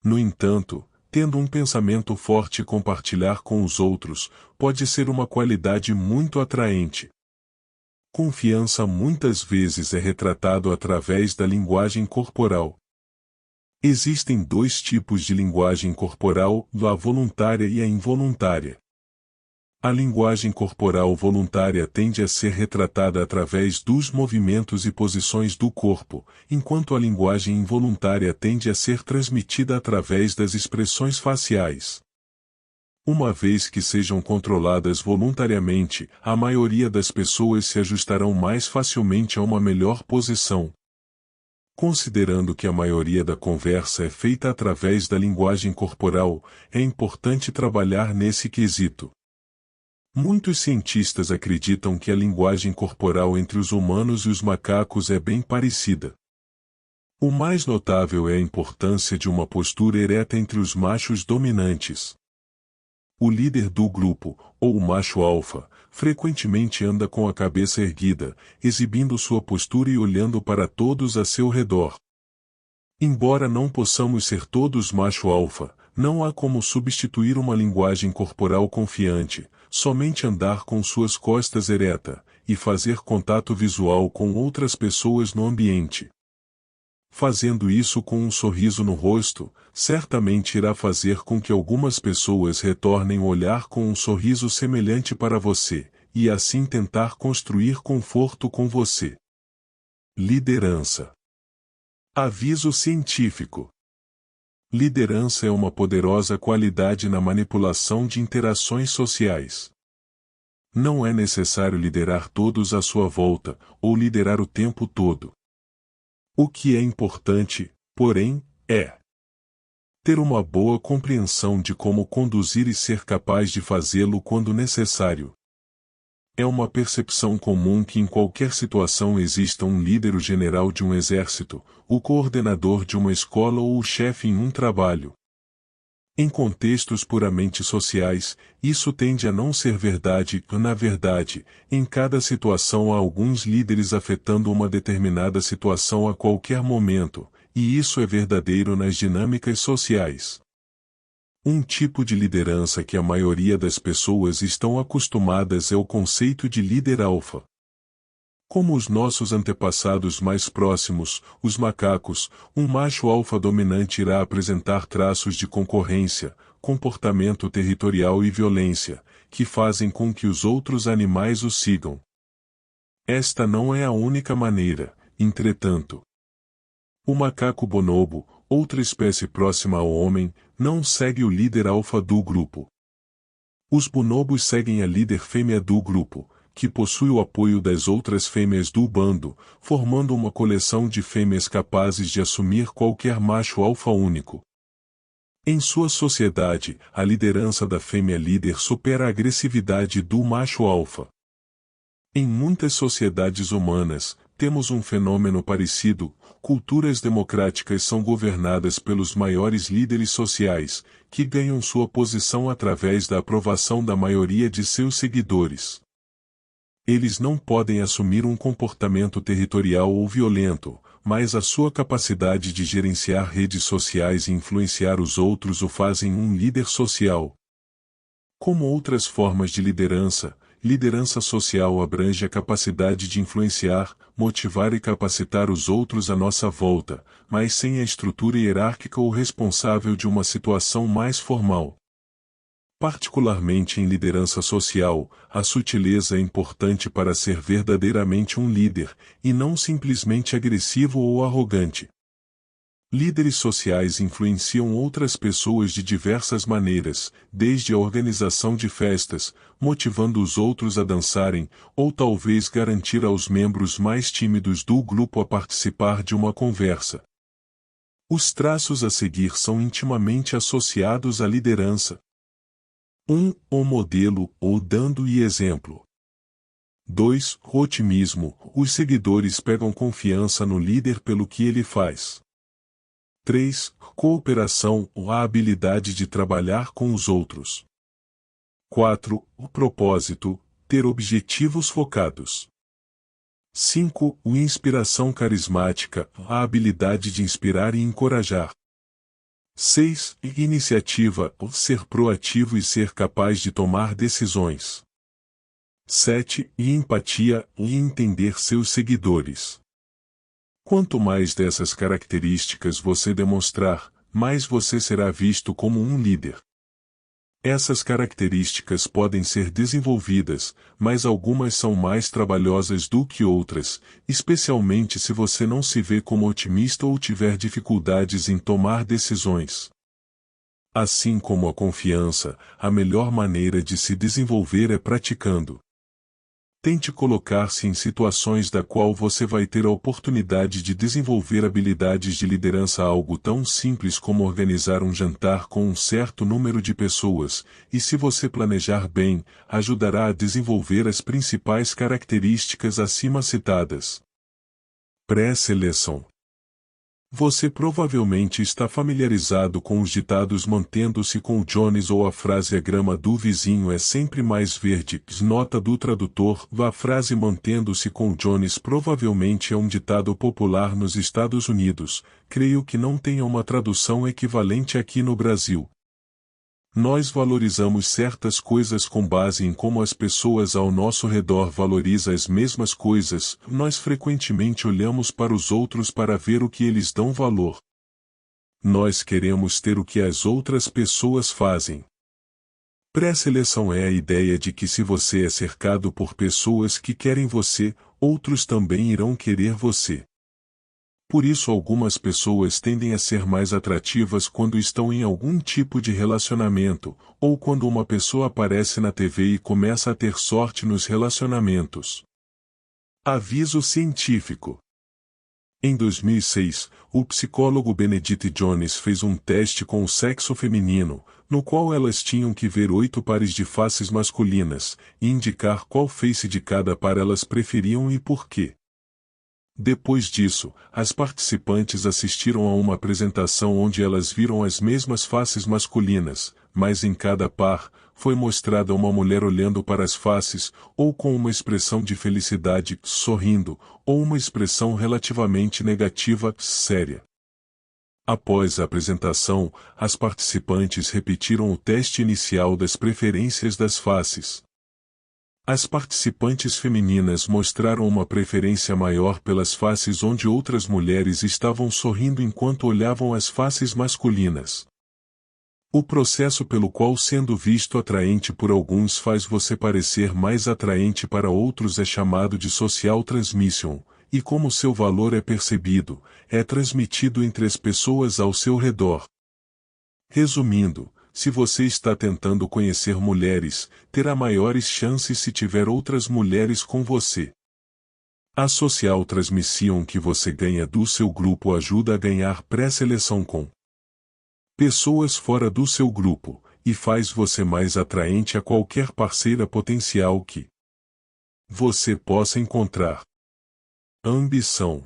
No entanto, tendo um pensamento forte e compartilhar com os outros, pode ser uma qualidade muito atraente. Confiança muitas vezes é retratado através da linguagem corporal. Existem dois tipos de linguagem corporal, a voluntária e a involuntária. A linguagem corporal voluntária tende a ser retratada através dos movimentos e posições do corpo, enquanto a linguagem involuntária tende a ser transmitida através das expressões faciais. Uma vez que sejam controladas voluntariamente, a maioria das pessoas se ajustarão mais facilmente a uma melhor posição. Considerando que a maioria da conversa é feita através da linguagem corporal, é importante trabalhar nesse quesito. Muitos cientistas acreditam que a linguagem corporal entre os humanos e os macacos é bem parecida. O mais notável é a importância de uma postura ereta entre os machos dominantes. O líder do grupo, ou o macho alfa, frequentemente anda com a cabeça erguida, exibindo sua postura e olhando para todos a seu redor. Embora não possamos ser todos macho alfa, não há como substituir uma linguagem corporal confiante, somente andar com suas costas ereta, e fazer contato visual com outras pessoas no ambiente. Fazendo isso com um sorriso no rosto, certamente irá fazer com que algumas pessoas retornem o olhar com um sorriso semelhante para você, e assim tentar construir conforto com você. Liderança. Aviso científico. Liderança é uma poderosa qualidade na manipulação de interações sociais. Não é necessário liderar todos à sua volta, ou liderar o tempo todo. O que é importante, porém, é ter uma boa compreensão de como conduzir e ser capaz de fazê-lo quando necessário. É uma percepção comum que em qualquer situação exista um líder, o general de um exército, o coordenador de uma escola ou o chefe em um trabalho. Em contextos puramente sociais, isso tende a não ser verdade. Na verdade, em cada situação há alguns líderes afetando uma determinada situação a qualquer momento, e isso é verdadeiro nas dinâmicas sociais. Um tipo de liderança que a maioria das pessoas estão acostumadas é o conceito de líder alfa. Como os nossos antepassados mais próximos, os macacos, um macho alfa dominante irá apresentar traços de concorrência, comportamento territorial e violência, que fazem com que os outros animais o sigam. Esta não é a única maneira, entretanto. O macaco bonobo, outra espécie próxima ao homem, não segue o líder alfa do grupo. Os bonobos seguem a líder fêmea do grupo, que possui o apoio das outras fêmeas do bando, formando uma coleção de fêmeas capazes de assumir qualquer macho alfa único. Em sua sociedade, a liderança da fêmea líder supera a agressividade do macho alfa. Em muitas sociedades humanas, temos um fenômeno parecido. Culturas democráticas são governadas pelos maiores líderes sociais, que ganham sua posição através da aprovação da maioria de seus seguidores. Eles não podem assumir um comportamento territorial ou violento, mas a sua capacidade de gerenciar redes sociais e influenciar os outros o fazem um líder social. Como outras formas de liderança, liderança social abrange a capacidade de influenciar, motivar e capacitar os outros à nossa volta, mas sem a estrutura hierárquica ou responsável de uma situação mais formal. Particularmente em liderança social, a sutileza é importante para ser verdadeiramente um líder, e não simplesmente agressivo ou arrogante. Líderes sociais influenciam outras pessoas de diversas maneiras, desde a organização de festas, motivando os outros a dançarem, ou talvez garantir aos membros mais tímidos do grupo a participar de uma conversa. Os traços a seguir são intimamente associados à liderança. 1. O modelo, ou dando e exemplo. 2. O otimismo, os seguidores pegam confiança no líder pelo que ele faz. 3. Cooperação, ou a habilidade de trabalhar com os outros. 4. O propósito, ter objetivos focados. 5. O inspiração carismática, a habilidade de inspirar e encorajar. 6. Iniciativa, ser proativo e ser capaz de tomar decisões. 7. Empatia, entender seus seguidores. Quanto mais dessas características você demonstrar, mais você será visto como um líder. Essas características podem ser desenvolvidas, mas algumas são mais trabalhosas do que outras, especialmente se você não se vê como otimista ou tiver dificuldades em tomar decisões. Assim como a confiança, a melhor maneira de se desenvolver é praticando. Tente colocar-se em situações da qual você vai ter a oportunidade de desenvolver habilidades de liderança, algo tão simples como organizar um jantar com um certo número de pessoas, e se você planejar bem, ajudará a desenvolver as principais características acima citadas. Pré-seleção. Você provavelmente está familiarizado com os ditados mantendo-se com o Jones ou a frase a grama do vizinho é sempre mais verde. Nota do tradutor, a frase mantendo-se com o Jones provavelmente é um ditado popular nos Estados Unidos, creio que não tenha uma tradução equivalente aqui no Brasil. Nós valorizamos certas coisas com base em como as pessoas ao nosso redor valorizam as mesmas coisas, nós frequentemente olhamos para os outros para ver o que eles dão valor. Nós queremos ter o que as outras pessoas fazem. Pré-seleção é a ideia de que se você é cercado por pessoas que querem você, outros também irão querer você. Por isso algumas pessoas tendem a ser mais atrativas quando estão em algum tipo de relacionamento, ou quando uma pessoa aparece na TV e começa a ter sorte nos relacionamentos. Aviso científico. Em 2006, o psicólogo Benedict Jones fez um teste com o sexo feminino, no qual elas tinham que ver 8 pares de faces masculinas, e indicar qual face de cada par elas preferiam e por quê. Depois disso, as participantes assistiram a uma apresentação onde elas viram as mesmas faces masculinas, mas em cada par, foi mostrada uma mulher olhando para as faces, ou com uma expressão de felicidade, sorrindo, ou uma expressão relativamente negativa, séria. Após a apresentação, as participantes repetiram o teste inicial das preferências das faces. As participantes femininas mostraram uma preferência maior pelas faces onde outras mulheres estavam sorrindo enquanto olhavam as faces masculinas. O processo pelo qual sendo visto atraente por alguns faz você parecer mais atraente para outros é chamado de social transmission, e como seu valor é percebido, é transmitido entre as pessoas ao seu redor. Resumindo, se você está tentando conhecer mulheres, terá maiores chances se tiver outras mulheres com você. A social transmission que você ganha do seu grupo ajuda a ganhar pré-seleção com pessoas fora do seu grupo, e faz você mais atraente a qualquer parceira potencial que você possa encontrar. Ambição.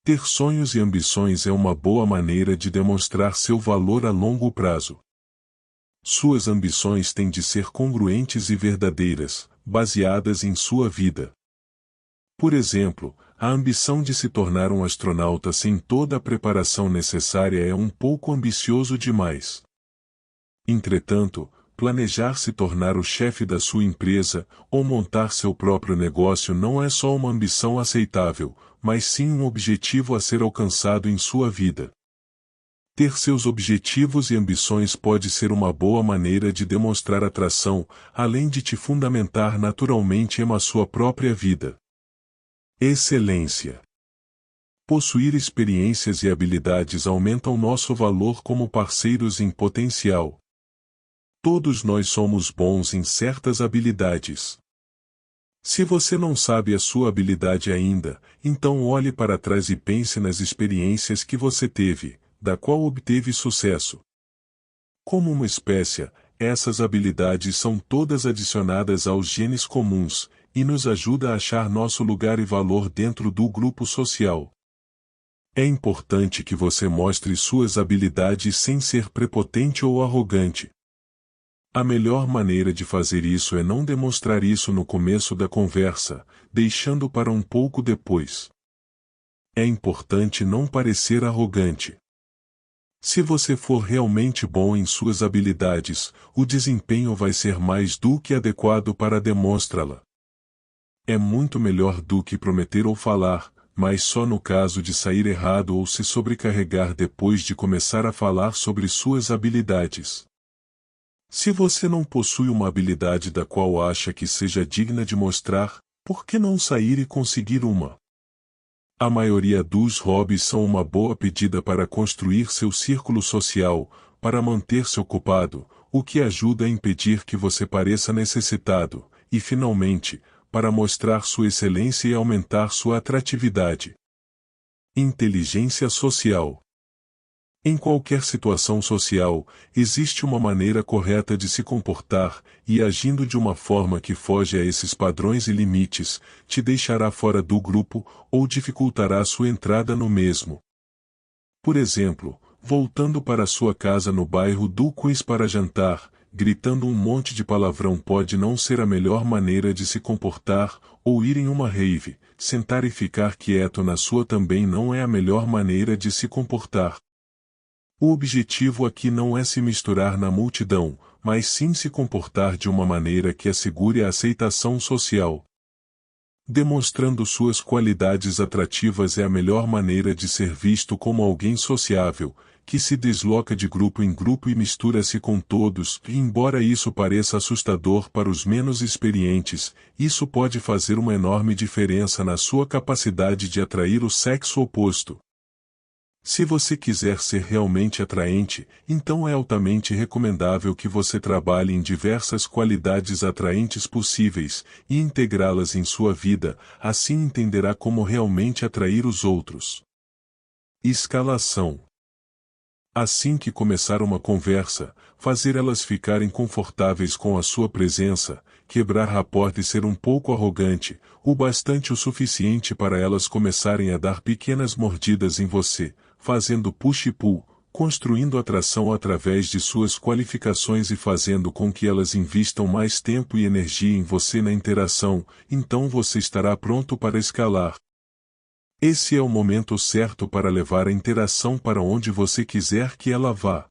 Ter sonhos e ambições é uma boa maneira de demonstrar seu valor a longo prazo. Suas ambições têm de ser congruentes e verdadeiras, baseadas em sua vida. Por exemplo, a ambição de se tornar um astronauta sem toda a preparação necessária é um pouco ambicioso demais. Entretanto, planejar se tornar o chefe da sua empresa, ou montar seu próprio negócio não é só uma ambição aceitável, mas sim um objetivo a ser alcançado em sua vida. Ter seus objetivos e ambições pode ser uma boa maneira de demonstrar atração, além de te fundamentar naturalmente em sua própria vida. Excelência. Possuir experiências e habilidades aumentam nosso valor como parceiros em potencial. Todos nós somos bons em certas habilidades. Se você não sabe a sua habilidade ainda, então olhe para trás e pense nas experiências que você teve, da qual obteve sucesso. Como uma espécie, essas habilidades são todas adicionadas aos genes comuns, e nos ajuda a achar nosso lugar e valor dentro do grupo social. É importante que você mostre suas habilidades sem ser prepotente ou arrogante. A melhor maneira de fazer isso é não demonstrar isso no começo da conversa, deixando para um pouco depois. É importante não parecer arrogante. Se você for realmente bom em suas habilidades, o desempenho vai ser mais do que adequado para demonstrá-la. É muito melhor do que prometer ou falar, mas só no caso de sair errado ou se sobrecarregar depois de começar a falar sobre suas habilidades. Se você não possui uma habilidade da qual acha que seja digna de mostrar, por que não sair e conseguir uma? A maioria dos hobbies são uma boa pedida para construir seu círculo social, para manter-se ocupado, o que ajuda a impedir que você pareça necessitado, e finalmente, para mostrar sua excelência e aumentar sua atratividade. Inteligência social. Em qualquer situação social, existe uma maneira correta de se comportar, e agindo de uma forma que foge a esses padrões e limites, te deixará fora do grupo, ou dificultará sua entrada no mesmo. Por exemplo, voltando para sua casa no bairro do Queens para jantar, gritando um monte de palavrão pode não ser a melhor maneira de se comportar, ou ir em uma rave, sentar e ficar quieto na sua também não é a melhor maneira de se comportar. O objetivo aqui não é se misturar na multidão, mas sim se comportar de uma maneira que assegure a aceitação social. Demonstrando suas qualidades atrativas é a melhor maneira de ser visto como alguém sociável, que se desloca de grupo em grupo e mistura-se com todos, e embora isso pareça assustador para os menos experientes, isso pode fazer uma enorme diferença na sua capacidade de atrair o sexo oposto. Se você quiser ser realmente atraente, então é altamente recomendável que você trabalhe em diversas qualidades atraentes possíveis, e integrá-las em sua vida, assim entenderá como realmente atrair os outros. Escalação. Assim que começar uma conversa, fazer elas ficarem confortáveis com a sua presença, quebrar a porta e ser um pouco arrogante, o bastante o suficiente para elas começarem a dar pequenas mordidas em você, fazendo push e pull, construindo atração através de suas qualificações e fazendo com que elas invistam mais tempo e energia em você na interação, então você estará pronto para escalar. Esse é o momento certo para levar a interação para onde você quiser que ela vá.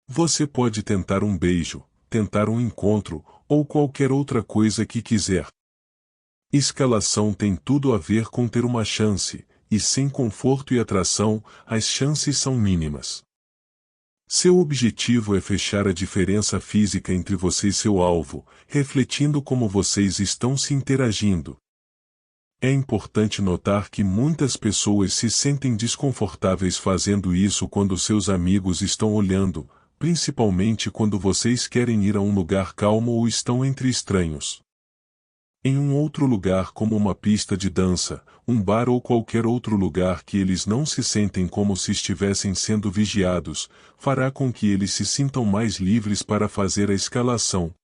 Você pode tentar um beijo, tentar um encontro, ou qualquer outra coisa que quiser. Escalação tem tudo a ver com ter uma chance, e sem conforto e atração, as chances são mínimas. Seu objetivo é fechar a diferença física entre você e seu alvo, refletindo como vocês estão se interagindo. É importante notar que muitas pessoas se sentem desconfortáveis fazendo isso quando seus amigos estão olhando, principalmente quando vocês querem ir a um lugar calmo ou estão entre estranhos. Em um outro lugar como uma pista de dança, um bar ou qualquer outro lugar que eles não se sentem como se estivessem sendo vigiados, fará com que eles se sintam mais livres para fazer a escalação.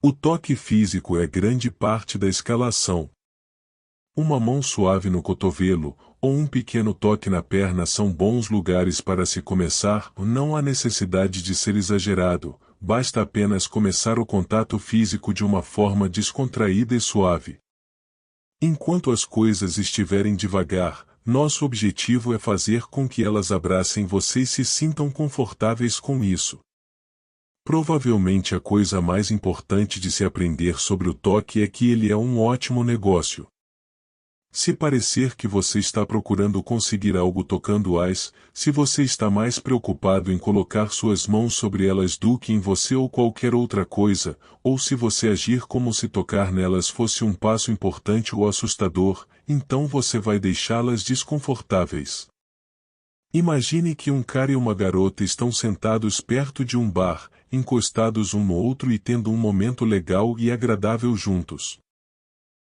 O toque físico é grande parte da escalação. Uma mão suave no cotovelo, ou um pequeno toque na perna são bons lugares para se começar, não há necessidade de ser exagerado, basta apenas começar o contato físico de uma forma descontraída e suave. Enquanto as coisas estiverem devagar, nosso objetivo é fazer com que elas abracem você e se sintam confortáveis com isso. Provavelmente a coisa mais importante de se aprender sobre o toque é que ele é um ótimo negócio. Se parecer que você está procurando conseguir algo tocando-as, se você está mais preocupado em colocar suas mãos sobre elas do que em você ou qualquer outra coisa, ou se você agir como se tocar nelas fosse um passo importante ou assustador, então você vai deixá-las desconfortáveis. Imagine que um cara e uma garota estão sentados perto de um bar, encostados um no outro e tendo um momento legal e agradável juntos.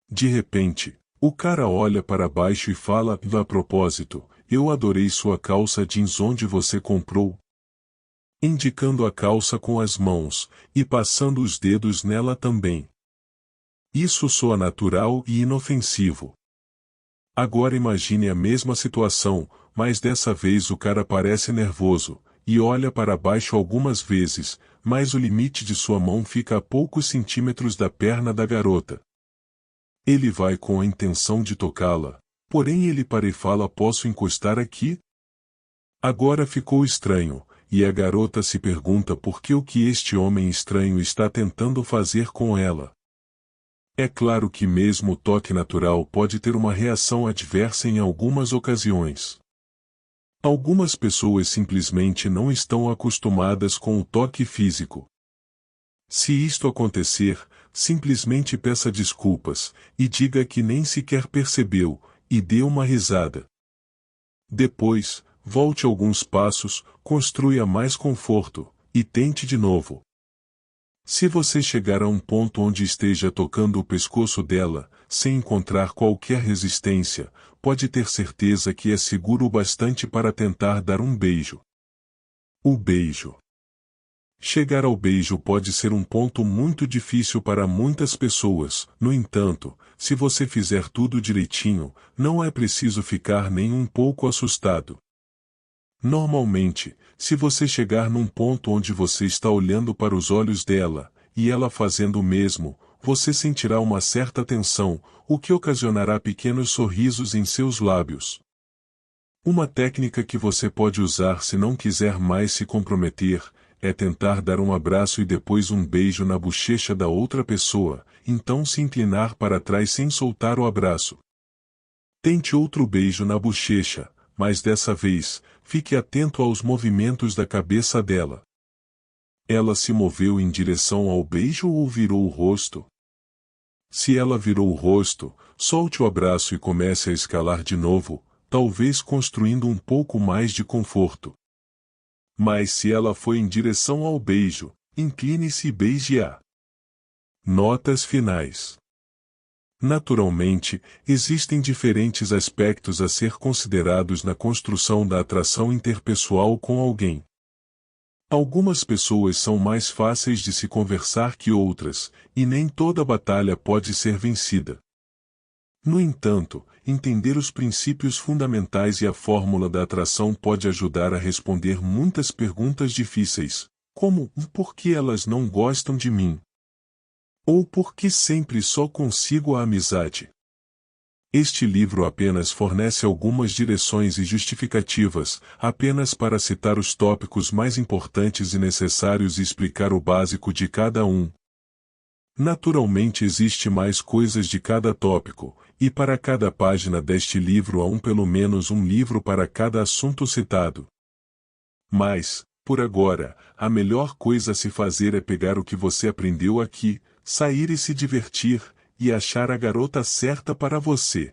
De repente, o cara olha para baixo e fala: a propósito, eu adorei sua calça jeans onde você comprou. Indicando a calça com as mãos, e passando os dedos nela também. Isso soa natural e inofensivo. Agora imagine a mesma situação, mas dessa vez o cara parece nervoso, e olha para baixo algumas vezes, mas o limite de sua mão fica a poucos centímetros da perna da garota. Ele vai com a intenção de tocá-la, porém ele para e fala: posso encostar aqui? Agora ficou estranho, e a garota se pergunta por que o que este homem estranho está tentando fazer com ela. É claro que mesmo o toque natural pode ter uma reação adversa em algumas ocasiões. Algumas pessoas simplesmente não estão acostumadas com o toque físico. Se isto acontecer, simplesmente peça desculpas, e diga que nem sequer percebeu, e dê uma risada. Depois, volte alguns passos, construa mais conforto, e tente de novo. Se você chegar a um ponto onde esteja tocando o pescoço dela, sem encontrar qualquer resistência, pode ter certeza que é seguro o bastante para tentar dar um beijo. O beijo. Chegar ao beijo pode ser um ponto muito difícil para muitas pessoas, no entanto, se você fizer tudo direitinho, não é preciso ficar nem um pouco assustado. Normalmente, se você chegar num ponto onde você está olhando para os olhos dela, e ela fazendo o mesmo, você sentirá uma certa tensão, o que ocasionará pequenos sorrisos em seus lábios. Uma técnica que você pode usar se não quiser mais se comprometer, é tentar dar um abraço e depois um beijo na bochecha da outra pessoa, então se inclinar para trás sem soltar o abraço. Tente outro beijo na bochecha, mas dessa vez, fique atento aos movimentos da cabeça dela. Ela se moveu em direção ao beijo ou virou o rosto? Se ela virou o rosto, solte o abraço e comece a escalar de novo, talvez construindo um pouco mais de conforto. Mas se ela foi em direção ao beijo, incline-se e beije-a. Notas finais. Naturalmente, existem diferentes aspectos a ser considerados na construção da atração interpessoal com alguém. Algumas pessoas são mais fáceis de se conversar que outras, e nem toda batalha pode ser vencida. No entanto, entender os princípios fundamentais e a fórmula da atração pode ajudar a responder muitas perguntas difíceis, como por que elas não gostam de mim? Ou por que sempre só consigo a amizade? Este livro apenas fornece algumas direções e justificativas, apenas para citar os tópicos mais importantes e necessários e explicar o básico de cada um. Naturalmente existe mais coisas de cada tópico, e para cada página deste livro há pelo menos um livro para cada assunto citado. Mas, por agora, a melhor coisa a se fazer é pegar o que você aprendeu aqui, sair e se divertir, e achar a garota certa para você.